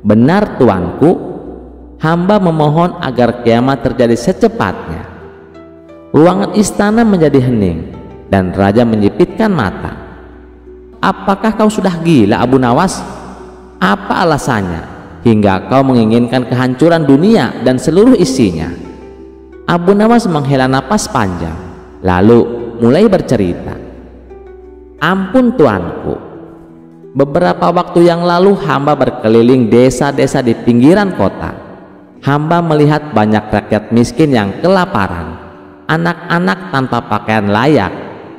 benar tuanku, hamba memohon agar kiamat terjadi secepatnya. Ruangan istana menjadi hening dan raja menyipitkan mata. Apakah kau sudah gila Abu Nawas? Apa alasannya hingga kau menginginkan kehancuran dunia dan seluruh isinya? Abu Nawas menghela napas panjang lalu mulai bercerita. Ampun tuanku, beberapa waktu yang lalu hamba berkeliling desa-desa di pinggiran kota. Hamba melihat banyak rakyat miskin yang kelaparan, anak-anak tanpa pakaian layak,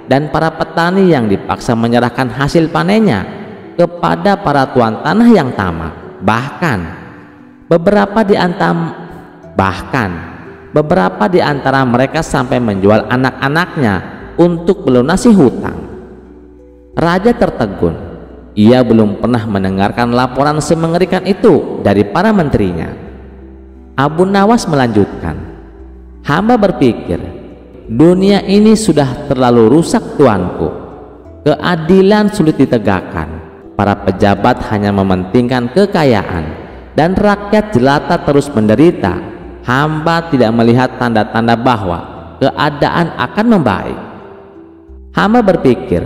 dan para petani yang dipaksa menyerahkan hasil panennya kepada para tuan tanah yang tamak. Bahkan beberapa di antara mereka sampai menjual anak-anaknya untuk melunasi hutang. Raja tertegun. Ia belum pernah mendengarkan laporan semengerikan itu dari para menterinya. Abu Nawas melanjutkan, hamba berpikir dunia ini sudah terlalu rusak tuanku. Keadilan sulit ditegakkan. Para pejabat hanya mementingkan kekayaan dan rakyat jelata terus menderita. Hamba tidak melihat tanda-tanda bahwa keadaan akan membaik. Hamba berpikir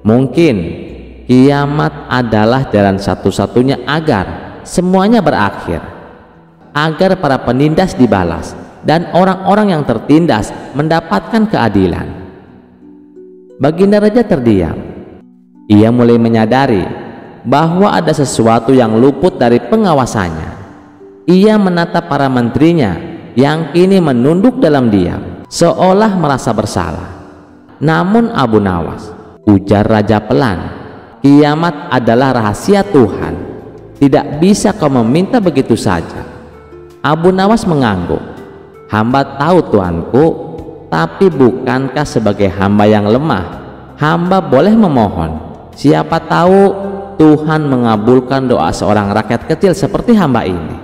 mungkin kiamat adalah jalan satu-satunya agar semuanya berakhir, agar para penindas dibalas dan orang-orang yang tertindas mendapatkan keadilan. Baginda Raja terdiam. Ia mulai menyadari bahwa ada sesuatu yang luput dari pengawasannya. Ia menatap para menterinya yang kini menunduk dalam diam, seolah merasa bersalah. Namun Abu Nawas, ujar raja pelan, kiamat adalah rahasia Tuhan. Tidak bisa kau meminta begitu saja. Abu Nawas mengangguk. Hamba tahu tuanku, tapi bukankah sebagai hamba yang lemah, hamba boleh memohon? Siapa tahu Tuhan mengabulkan doa seorang rakyat kecil seperti hamba ini.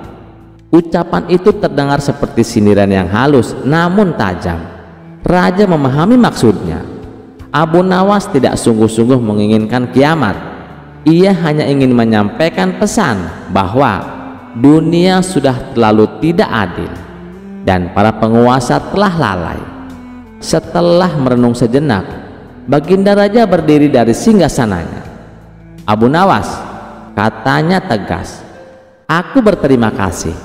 Ucapan itu terdengar seperti sindiran yang halus namun tajam. Raja memahami maksudnya. Abu Nawas tidak sungguh-sungguh menginginkan kiamat. Ia hanya ingin menyampaikan pesan bahwa dunia sudah terlalu tidak adil dan para penguasa telah lalai. Setelah merenung sejenak, Baginda Raja berdiri dari singgasananya. Abu Nawas, katanya tegas, aku berterima kasih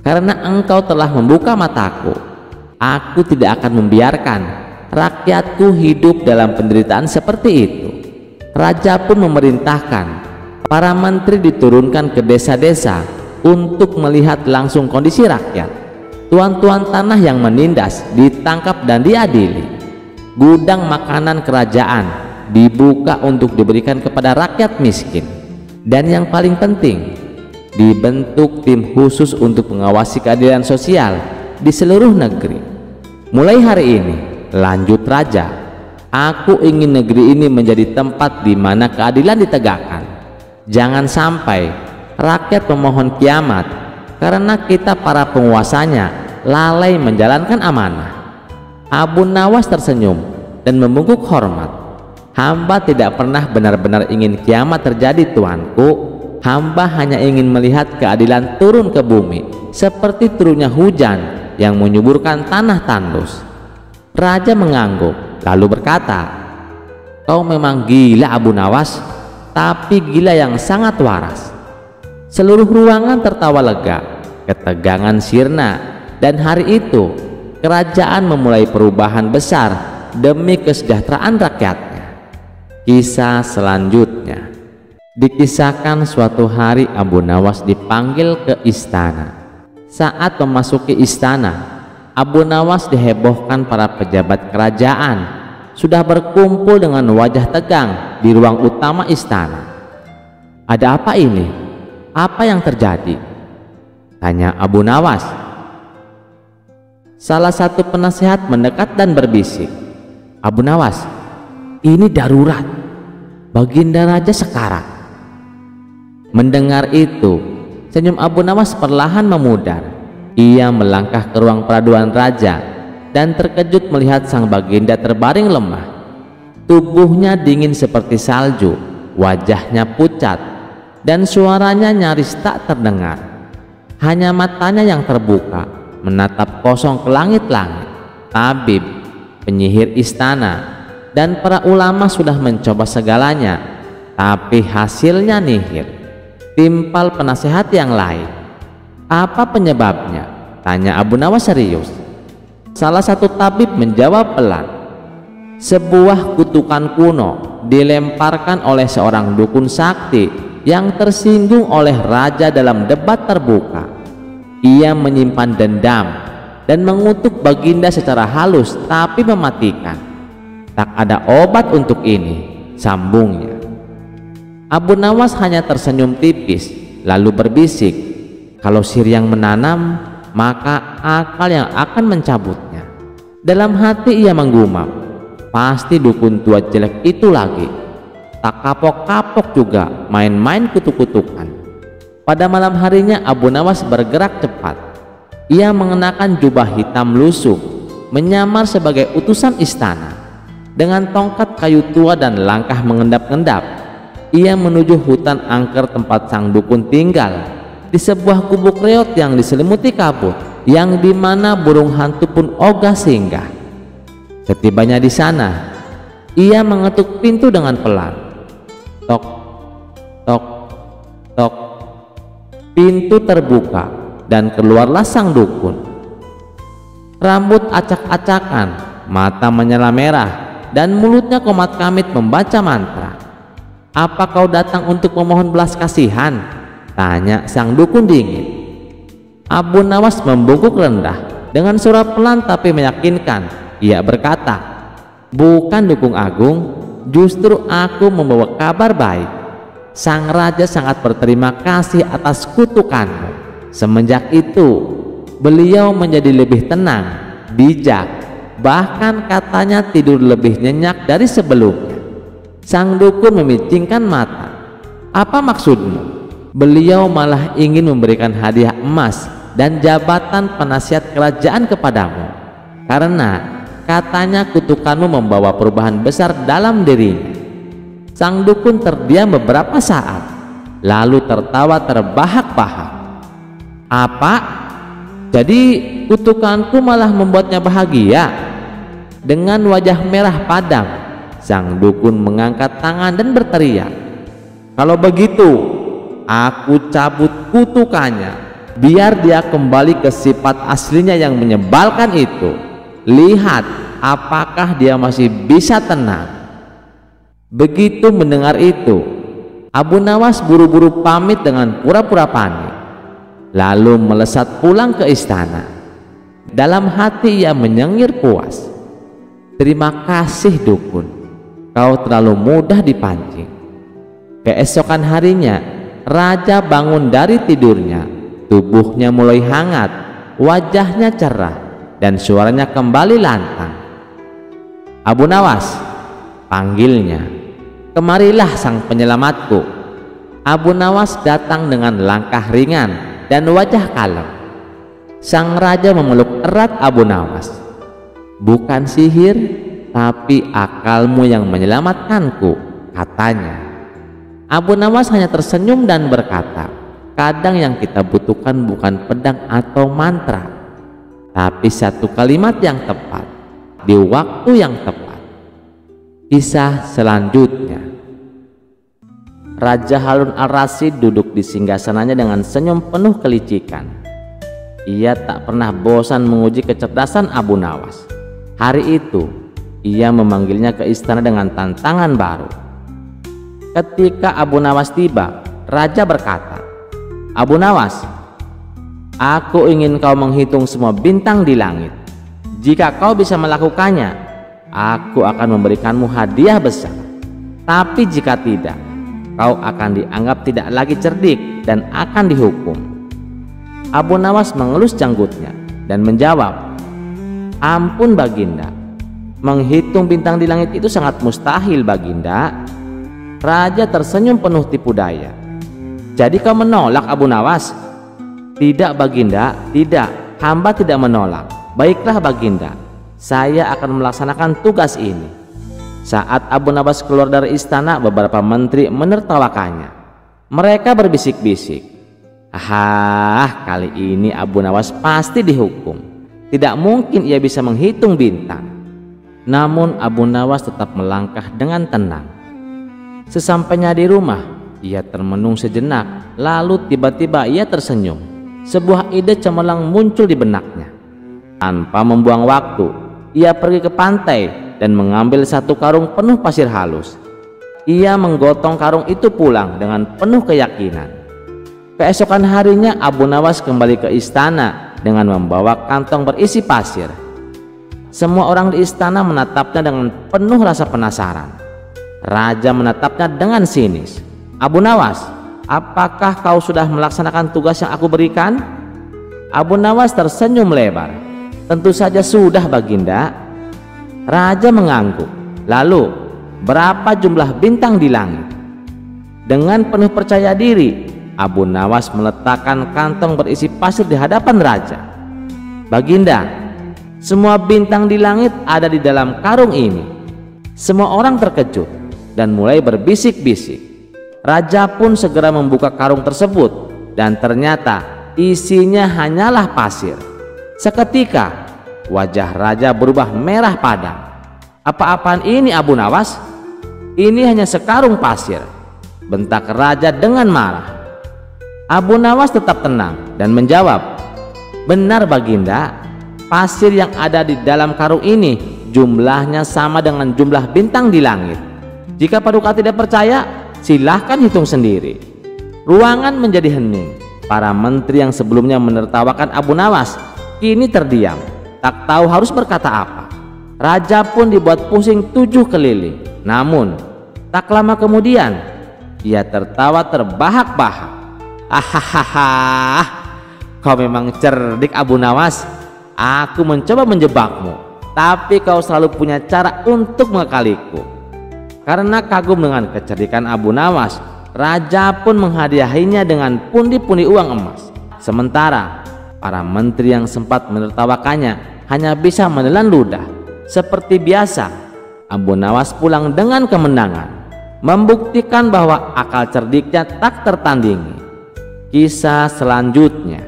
Karena engkau telah membuka mataku, aku tidak akan membiarkan rakyatku hidup dalam penderitaan seperti itu. Raja pun memerintahkan para menteri diturunkan ke desa-desa untuk melihat langsung kondisi rakyat. Tuan-tuan tanah yang menindas ditangkap dan diadili. Gudang makanan kerajaan dibuka untuk diberikan kepada rakyat miskin. Dan yang paling penting, dibentuk tim khusus untuk mengawasi keadilan sosial di seluruh negeri. Mulai hari ini, lanjut raja, aku ingin negeri ini menjadi tempat di mana keadilan ditegakkan. Jangan sampai rakyat memohon kiamat karena kita para penguasanya lalai menjalankan amanah. Abu Nawas tersenyum dan membungkuk hormat. Hamba tidak pernah benar-benar ingin kiamat terjadi, tuanku. Hamba hanya ingin melihat keadilan turun ke bumi seperti turunnya hujan yang menyuburkan tanah tandus. Raja mengangguk lalu berkata, kau memang gila Abu Nawas, tapi gila yang sangat waras. Seluruh ruangan tertawa lega, ketegangan sirna, dan hari itu kerajaan memulai perubahan besar demi kesejahteraan rakyatnya. Kisah selanjutnya dikisahkan suatu hari Abu Nawas dipanggil ke istana. Saat memasuki istana, Abu Nawas dihebohkan para pejabat kerajaan sudah berkumpul dengan wajah tegang di ruang utama istana. Ada apa ini? Apa yang terjadi? Tanya Abu Nawas. Salah satu penasehat mendekat dan berbisik, Abu Nawas, ini darurat. Baginda Raja sekarat. Mendengar itu, senyum Abu Nawas perlahan memudar. Ia melangkah ke ruang peraduan raja dan terkejut melihat sang baginda terbaring lemah. Tubuhnya dingin seperti salju, wajahnya pucat, dan suaranya nyaris tak terdengar. Hanya matanya yang terbuka menatap kosong ke langit-langit. Tabib, penyihir istana, dan para ulama sudah mencoba segalanya, tapi hasilnya nihil. Timpal penasehat yang lain. Apa penyebabnya? Tanya Abu Nawas serius. Salah satu tabib menjawab pelan. Sebuah kutukan kuno dilemparkan oleh seorang dukun sakti yang tersinggung oleh raja dalam debat terbuka. Ia menyimpan dendam dan mengutuk baginda secara halus tapi mematikan. Tak ada obat untuk ini, sambungnya. Abu Nawas hanya tersenyum tipis lalu berbisik, kalau sihir yang menanam, maka akal yang akan mencabutnya. Dalam hati ia menggumam, pasti dukun tua jelek itu lagi. Tak kapok-kapok juga main-main kutuk-kutukan. Pada malam harinya Abu Nawas bergerak cepat. Ia mengenakan jubah hitam lusuh, menyamar sebagai utusan istana. Dengan tongkat kayu tua dan langkah mengendap-endap, ia menuju hutan angker tempat sang dukun tinggal, di sebuah gubuk reot yang diselimuti kabut, yang dimana burung hantu pun ogah singgah. Setibanya di sana, ia mengetuk pintu dengan pelan. Tok, tok, tok. Pintu terbuka dan keluarlah sang dukun. Rambut acak-acakan, mata menyala merah, dan mulutnya komat kamit membaca mantra. Apa kau datang untuk memohon belas kasihan? Tanya sang dukun dingin. Abu Nawas membungkuk rendah dengan suara pelan tapi meyakinkan. Ia berkata, bukan Dukung Agung, justru aku membawa kabar baik. Sang raja sangat berterima kasih atas kutukanmu. Semenjak itu beliau menjadi lebih tenang, bijak, bahkan katanya tidur lebih nyenyak dari sebelumnya. Sang dukun memicingkan mata. Apa maksudmu? Beliau malah ingin memberikan hadiah emas dan jabatan penasihat kerajaan kepadamu, karena katanya kutukanmu membawa perubahan besar dalam dirinya. Sang dukun terdiam beberapa saat, lalu tertawa terbahak-bahak. Apa? Jadi kutukanku malah membuatnya bahagia? Dengan wajah merah padam, sang dukun mengangkat tangan dan berteriak, kalau begitu aku cabut kutukannya. biar dia kembali ke sifat aslinya yang menyebalkan itu. Lihat apakah dia masih bisa tenang. Begitu mendengar itu, Abu Nawas buru-buru pamit dengan pura-pura panik, lalu melesat pulang ke istana. Dalam hati ia menyengir puas. Terima kasih dukun, kau terlalu mudah dipancing. Keesokan harinya, raja bangun dari tidurnya. Tubuhnya mulai hangat, wajahnya cerah, dan suaranya kembali lantang. Abu Nawas, panggilnya. Kemarilah sang penyelamatku. Abu Nawas datang dengan langkah ringan dan wajah kalem. Sang raja memeluk erat Abu Nawas. Bukan sihir, tapi akalmu yang menyelamatkanku, katanya. Abu Nawas hanya tersenyum dan berkata, kadang yang kita butuhkan bukan pedang atau mantra, tapi satu kalimat yang tepat di waktu yang tepat. Kisah selanjutnya. Raja Harun al-Rasyid duduk di singgasananya dengan senyum penuh kelicikan. Ia tak pernah bosan menguji kecerdasan Abu Nawas. Hari itu ia memanggilnya ke istana dengan tantangan baru. Ketika Abu Nawas tiba, raja berkata, Abu Nawas, aku ingin kau menghitung semua bintang di langit. Jika kau bisa melakukannya, aku akan memberikanmu hadiah besar. Tapi jika tidak, kau akan dianggap tidak lagi cerdik dan akan dihukum. Abu Nawas mengelus janggutnya dan menjawab, ampun Baginda, menghitung bintang di langit itu sangat mustahil Baginda. Raja tersenyum penuh tipu daya. Jadi kau menolak Abu Nawas? Tidak Baginda, tidak, hamba tidak menolak. Baiklah Baginda, saya akan melaksanakan tugas ini. Saat Abu Nawas keluar dari istana, beberapa menteri menertawakannya. Mereka berbisik-bisik, kali ini Abu Nawas pasti dihukum. Tidak mungkin ia bisa menghitung bintang. Namun Abu Nawas tetap melangkah dengan tenang. Sesampainya di rumah, ia termenung sejenak, lalu tiba-tiba ia tersenyum. Sebuah ide cemerlang muncul di benaknya. Tanpa membuang waktu, ia pergi ke pantai dan mengambil satu karung penuh pasir halus. Ia menggotong karung itu pulang dengan penuh keyakinan. Keesokan harinya Abu Nawas kembali ke istana dengan membawa kantong berisi pasir. Semua orang di istana menatapnya dengan penuh rasa penasaran. Raja menatapnya dengan sinis. Abu Nawas, apakah kau sudah melaksanakan tugas yang aku berikan? Abu Nawas tersenyum lebar. Tentu saja sudah Baginda. Raja mengangguk. Lalu, berapa jumlah bintang di langit? Dengan penuh percaya diri, Abu Nawas meletakkan kantong berisi pasir di hadapan raja. Baginda, semua bintang di langit ada di dalam karung ini. Semua orang terkejut dan mulai berbisik-bisik. Raja pun segera membuka karung tersebut dan ternyata isinya hanyalah pasir. Seketika wajah raja berubah merah padam. Apa-apaan ini Abu Nawas? Ini hanya sekarung pasir, bentak raja dengan marah. Abu Nawas tetap tenang dan menjawab, benar Baginda, pasir yang ada di dalam karung ini jumlahnya sama dengan jumlah bintang di langit. Jika Paduka tidak percaya, silahkan hitung sendiri. Ruangan menjadi hening. Para menteri yang sebelumnya menertawakan Abu Nawas kini terdiam, tak tahu harus berkata apa. Raja pun dibuat pusing 7 keliling. Namun tak lama kemudian ia tertawa terbahak-bahak. Hahaha, kau memang cerdik Abu Nawas. Aku mencoba menjebakmu, tapi kau selalu punya cara untuk mengakaliku. Karena kagum dengan kecerdikan Abu Nawas, raja pun menghadiahinya dengan pundi-pundi uang emas. Sementara para menteri yang sempat menertawakannya hanya bisa menelan ludah. Seperti biasa, Abu Nawas pulang dengan kemenangan, membuktikan bahwa akal cerdiknya tak tertandingi. Kisah selanjutnya.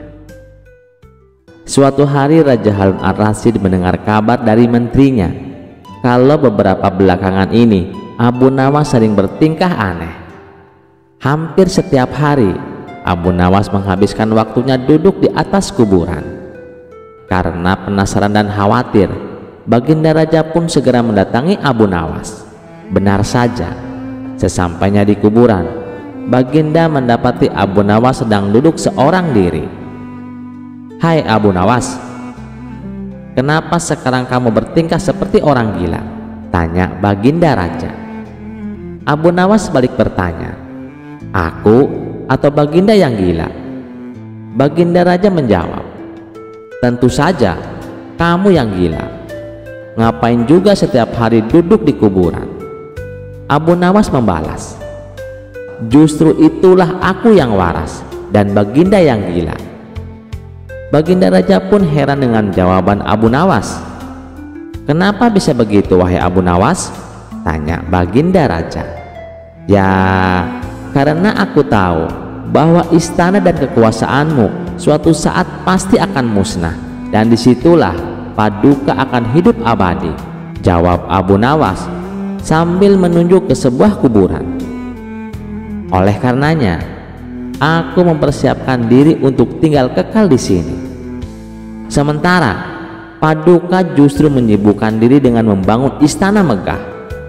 Suatu hari Raja Harun al-Rasyid mendengar kabar dari menterinya kalau beberapa belakangan ini Abu Nawas sering bertingkah aneh. Hampir setiap hari Abu Nawas menghabiskan waktunya duduk di atas kuburan. Karena penasaran dan khawatir, Baginda Raja pun segera mendatangi Abu Nawas. Benar saja, sesampainya di kuburan, Baginda mendapati Abu Nawas sedang duduk seorang diri. "Hai Abu Nawas, kenapa sekarang kamu bertingkah seperti orang gila?" tanya Baginda Raja. Abu Nawas balik bertanya, "Aku atau Baginda yang gila?" Baginda Raja menjawab, "Tentu saja kamu yang gila. Ngapain juga setiap hari duduk di kuburan?" Abu Nawas membalas, "Justru itulah aku yang waras dan Baginda yang gila." Baginda Raja pun heran dengan jawaban Abu Nawas. "Kenapa bisa begitu wahai Abu Nawas?" tanya Baginda Raja. "Ya, karena aku tahu bahwa istana dan kekuasaanmu suatu saat pasti akan musnah, dan disitulah Paduka akan hidup abadi," jawab Abu Nawas sambil menunjuk ke sebuah kuburan. "Oleh karenanya, aku mempersiapkan diri untuk tinggal kekal di sini. Sementara Paduka justru menyibukkan diri dengan membangun istana megah,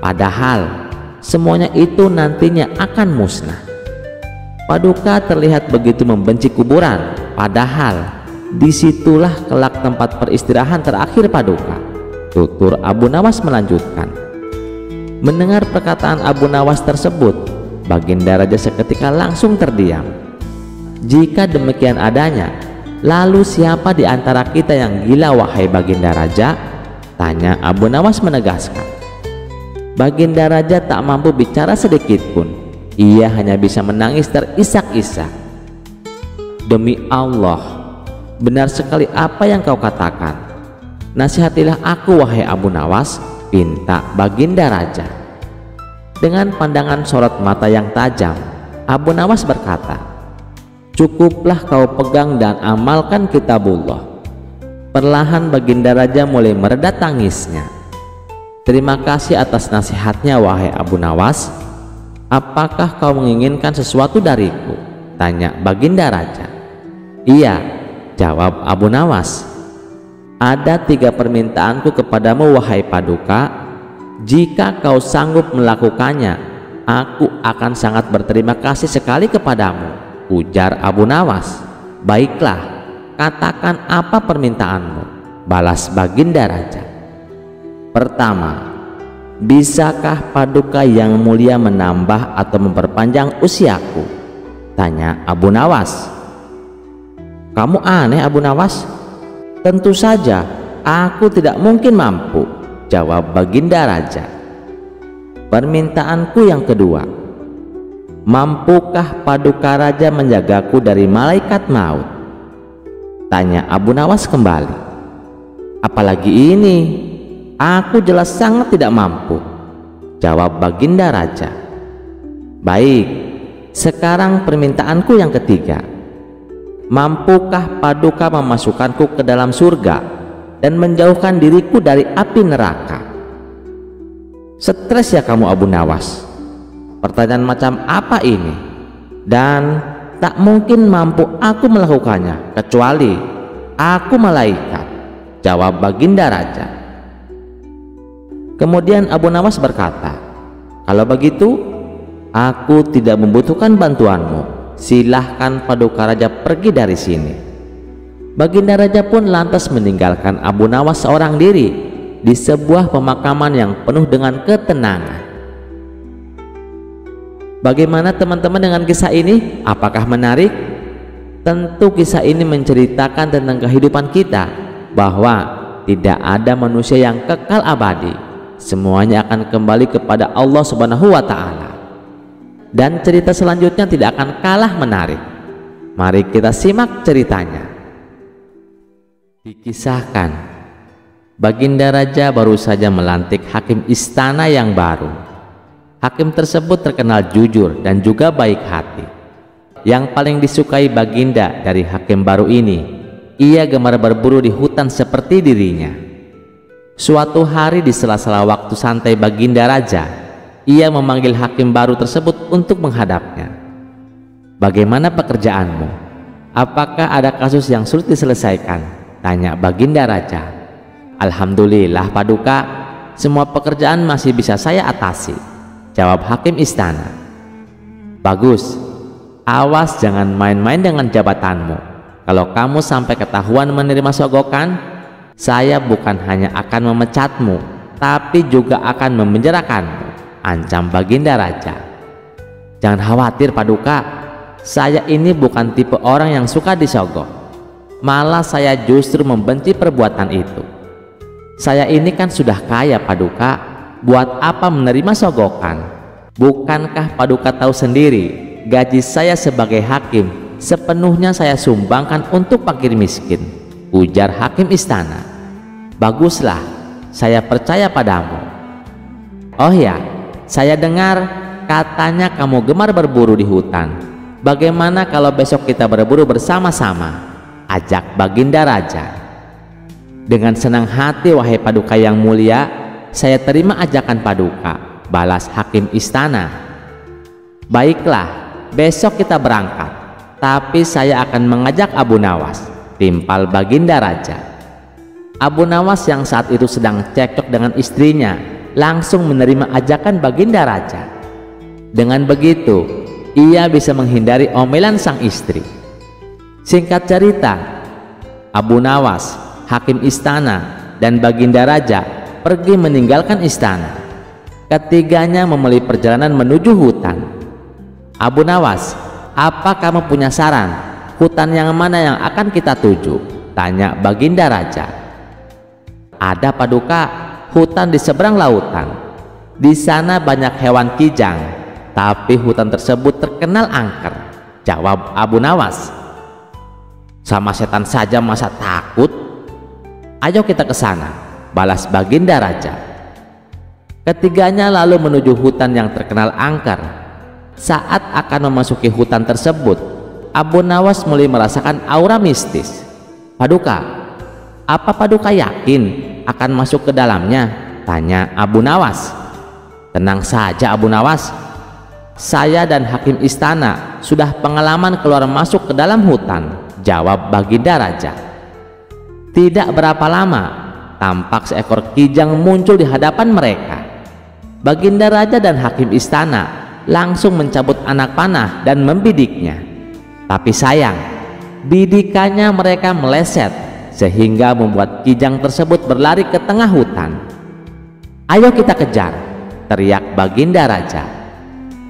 padahal semuanya itu nantinya akan musnah. Paduka terlihat begitu membenci kuburan, padahal disitulah kelak tempat peristirahan terakhir Paduka," tutur Abu Nawas melanjutkan. Mendengar perkataan Abu Nawas tersebut, Baginda Raja seketika langsung terdiam. "Jika demikian adanya, lalu siapa di antara kita yang gila wahai Baginda Raja?" tanya Abu Nawas menegaskan. Baginda Raja tak mampu bicara sedikit pun. Ia hanya bisa menangis terisak-isak. "Demi Allah, benar sekali apa yang kau katakan. Nasihatilah aku wahai Abu Nawas," pinta Baginda Raja. Dengan pandangan sorot mata yang tajam, Abu Nawas berkata, "Cukuplah kau pegang dan amalkan kitabullah." Perlahan Baginda Raja mulai mereda tangisnya. "Terima kasih atas nasihatnya wahai Abu Nawas. Apakah kau menginginkan sesuatu dariku?" tanya Baginda Raja. "Iya," jawab Abu Nawas. "Ada 3 permintaanku kepadamu wahai Paduka. Jika kau sanggup melakukannya, aku akan sangat berterima kasih sekali kepadamu," ujar Abu Nawas. "Baiklah, katakan apa permintaanmu?" balas Baginda Raja. "Pertama, bisakah Paduka yang mulia menambah atau memperpanjang usiaku?" tanya Abu Nawas. "Kamu aneh Abu Nawas. Tentu saja aku tidak mungkin mampu," jawab Baginda Raja. "Permintaanku yang kedua, mampukah Paduka Raja menjagaku dari malaikat maut?" tanya Abu Nawas kembali. "Apalagi ini, aku jelas sangat tidak mampu," jawab Baginda Raja. "Baik, sekarang permintaanku yang ketiga, mampukah Paduka memasukkanku ke dalam surga dan menjauhkan diriku dari api neraka?" Stres ya kamu Abu Nawas. Pertanyaan macam apa ini? Dan tak mungkin mampu aku melakukannya kecuali aku malaikat, jawab Baginda Raja. Kemudian Abu Nawas berkata, "Kalau begitu, aku tidak membutuhkan bantuanmu. Silahkan Paduka Raja pergi dari sini." Baginda Raja pun lantas meninggalkan Abu Nawas seorang diri di sebuah pemakaman yang penuh dengan ketenangan. Bagaimana teman-teman dengan kisah ini? Apakah menarik? Tentu kisah ini menceritakan tentang kehidupan kita, bahwa tidak ada manusia yang kekal abadi. Semuanya akan kembali kepada Allah Subhanahu wa Ta'ala. Dan cerita selanjutnya tidak akan kalah menarik. Mari kita simak ceritanya. Dikisahkan, Baginda Raja baru saja melantik hakim istana yang baru. Hakim tersebut terkenal jujur dan juga baik hati. Yang paling disukai Baginda dari hakim baru ini, ia gemar berburu di hutan seperti dirinya. Suatu hari di sela-sela waktu santai Baginda Raja, ia memanggil hakim baru tersebut untuk menghadapnya. "Bagaimana pekerjaanmu? Apakah ada kasus yang sulit diselesaikan?" tanya Baginda Raja. "Alhamdulillah Paduka, semua pekerjaan masih bisa saya atasi," jawab hakim istana. "Bagus, awas jangan main-main dengan jabatanmu. Kalau kamu sampai ketahuan menerima sogokan, saya bukan hanya akan memecatmu, tapi juga akan memenjarakanmu," ancam Baginda Raja. "Jangan khawatir Paduka, saya ini bukan tipe orang yang suka disogok. Malah saya justru membenci perbuatan itu. Saya ini kan sudah kaya Paduka, buat apa menerima sogokan? Bukankah Paduka tahu sendiri, gaji saya sebagai hakim sepenuhnya saya sumbangkan untuk fakir miskin," ujar hakim istana. "Baguslah, saya percaya padamu. Oh ya, saya dengar katanya kamu gemar berburu di hutan. Bagaimana kalau besok kita berburu bersama-sama?" ajak Baginda Raja. "Dengan senang hati wahai Paduka yang mulia, saya terima ajakan Paduka," balas hakim istana. "Baiklah, besok kita berangkat, tapi saya akan mengajak Abu Nawas," timpal Baginda Raja. Abu Nawas yang saat itu sedang cekcok dengan istrinya langsung menerima ajakan Baginda Raja. Dengan begitu, ia bisa menghindari omelan sang istri. Singkat cerita, Abu Nawas, hakim istana, dan Baginda Raja pergi meninggalkan istana. Ketiganya memulai perjalanan menuju hutan. "Abu Nawas, apa kamu punya saran? Hutan yang mana yang akan kita tuju?" tanya Baginda Raja. "Ada Paduka, hutan di seberang lautan. Di sana banyak hewan kijang, tapi hutan tersebut terkenal angker," jawab Abu Nawas. "Sama setan saja masa takut? Ayo kita ke sana," balas Baginda Raja. Ketiganya lalu menuju hutan yang terkenal angker. Saat akan memasuki hutan tersebut, Abu Nawas mulai merasakan aura mistis. "Paduka, apa Paduka yakin akan masuk ke dalamnya?" tanya Abu Nawas. "Tenang saja Abu Nawas, saya dan hakim istana sudah pengalaman keluar masuk ke dalam hutan," jawab Baginda Raja. Tidak berapa lama, tampak seekor kijang muncul di hadapan mereka. Baginda Raja dan hakim istana langsung mencabut anak panah dan membidiknya. Tapi sayang, bidikannya mereka meleset sehingga membuat kijang tersebut berlari ke tengah hutan. "Ayo kita kejar," teriak Baginda Raja.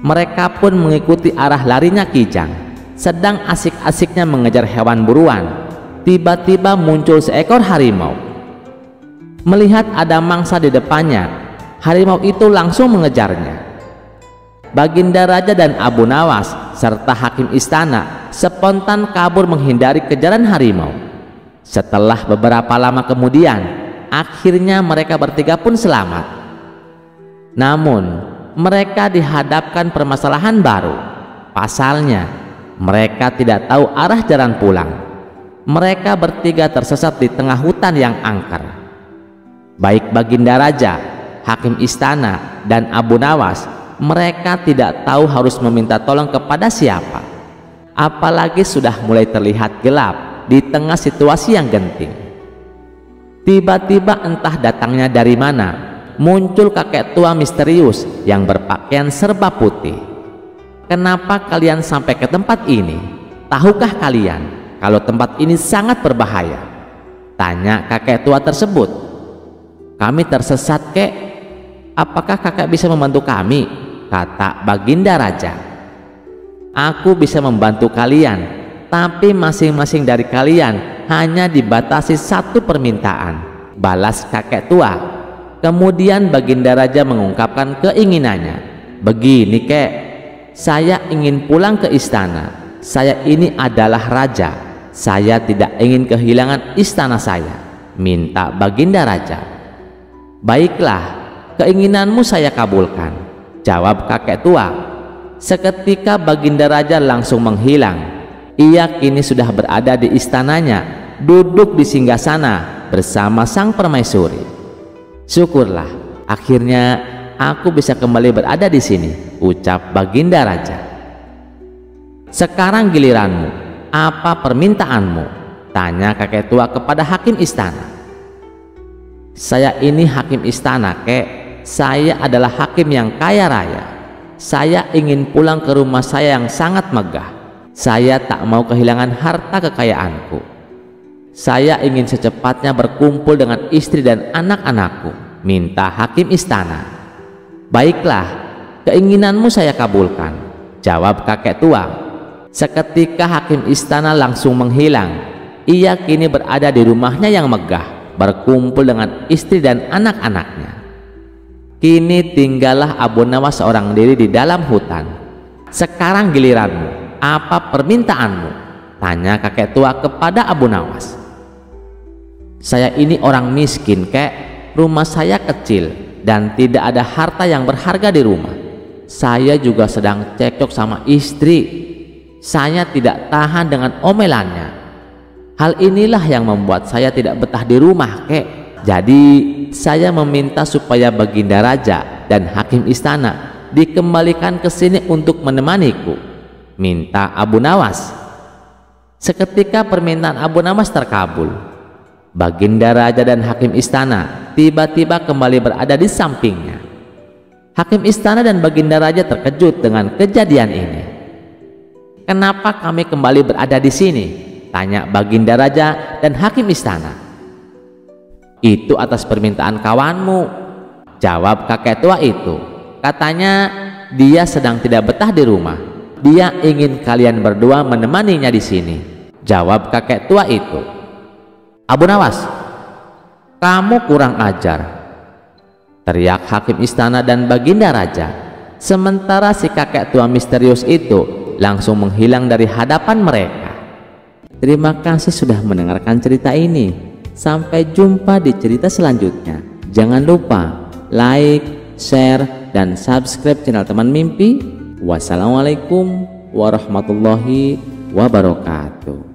Mereka pun mengikuti arah larinya kijang. Sedang asik-asiknya mengejar hewan buruan, tiba-tiba muncul seekor harimau. Melihat ada mangsa di depannya, harimau itu langsung mengejarnya. Baginda Raja dan Abu Nawas serta hakim istana spontan kabur menghindari kejaran harimau. Setelah beberapa lama kemudian, akhirnya mereka bertiga pun selamat. Namun mereka dihadapkan permasalahan baru. Pasalnya, mereka tidak tahu arah jalan pulang. Mereka bertiga tersesat di tengah hutan yang angker. Baik Baginda Raja, hakim istana, dan Abu Nawas, mereka tidak tahu harus meminta tolong kepada siapa. Apalagi sudah mulai terlihat gelap di tengah situasi yang genting. Tiba-tiba entah datangnya dari mana, muncul kakek tua misterius yang berpakaian serba putih. "Kenapa kalian sampai ke tempat ini? Tahukah kalian kalau tempat ini sangat berbahaya?" tanya kakek tua tersebut. "Kami tersesat, Kek. Apakah kakek bisa membantu kami?" kata Baginda Raja. "Aku bisa membantu kalian, tapi masing-masing dari kalian hanya dibatasi satu permintaan," balas kakek tua. Kemudian Baginda Raja mengungkapkan keinginannya. "Begini Kek, saya ingin pulang ke istana. Saya ini adalah raja. Saya tidak ingin kehilangan istana saya," minta Baginda Raja. "Baiklah, keinginanmu saya kabulkan," jawab kakek tua. Seketika Baginda Raja langsung menghilang. Ia kini sudah berada di istananya, duduk di singgasana bersama sang permaisuri. "Syukurlah, akhirnya aku bisa kembali berada di sini," ucap Baginda Raja. Sekarang giliranmu, apa permintaanmu? Tanya kakek tua kepada hakim istana. Saya ini hakim istana, kek. Saya adalah hakim yang kaya raya. Saya ingin pulang ke rumah saya yang sangat megah. Saya tak mau kehilangan harta kekayaanku. Saya ingin secepatnya berkumpul dengan istri dan anak-anakku, minta hakim istana. Baiklah, keinginanmu saya kabulkan, jawab kakek tua. Seketika hakim istana langsung menghilang. Ia kini berada di rumahnya yang megah, berkumpul dengan istri dan anak-anaknya. Kini tinggallah Abu Nawas seorang diri di dalam hutan. Sekarang giliranmu, apa permintaanmu? Tanya kakek tua kepada Abu Nawas. Saya ini orang miskin, kek. Rumah saya kecil dan tidak ada harta yang berharga di rumah. Saya juga sedang cekcok sama istri. Saya tidak tahan dengan omelannya. Hal inilah yang membuat saya tidak betah di rumah, kek. Jadi saya meminta supaya Baginda Raja dan hakim istana dikembalikan ke sini untuk menemaniku, minta Abu Nawas. Seketika permintaan Abu Nawas terkabul. Baginda Raja dan hakim istana tiba-tiba kembali berada di sampingnya. Hakim istana dan Baginda Raja terkejut dengan kejadian ini. Kenapa kami kembali berada di sini? Tanya Baginda Raja dan hakim istana. Itu atas permintaan kawanmu, jawab kakek tua itu. Katanya dia sedang tidak betah di rumah. Dia ingin kalian berdua menemaninya di sini, jawab kakek tua itu. Abu Nawas, kamu kurang ajar, teriak hakim istana dan Baginda Raja. Sementara si kakek tua misterius itu langsung menghilang dari hadapan mereka. Terima kasih sudah mendengarkan cerita ini. Sampai jumpa di cerita selanjutnya. Jangan lupa like, share, dan subscribe channel Teman Mimpi. Wassalamualaikum warahmatullahi wabarakatuh.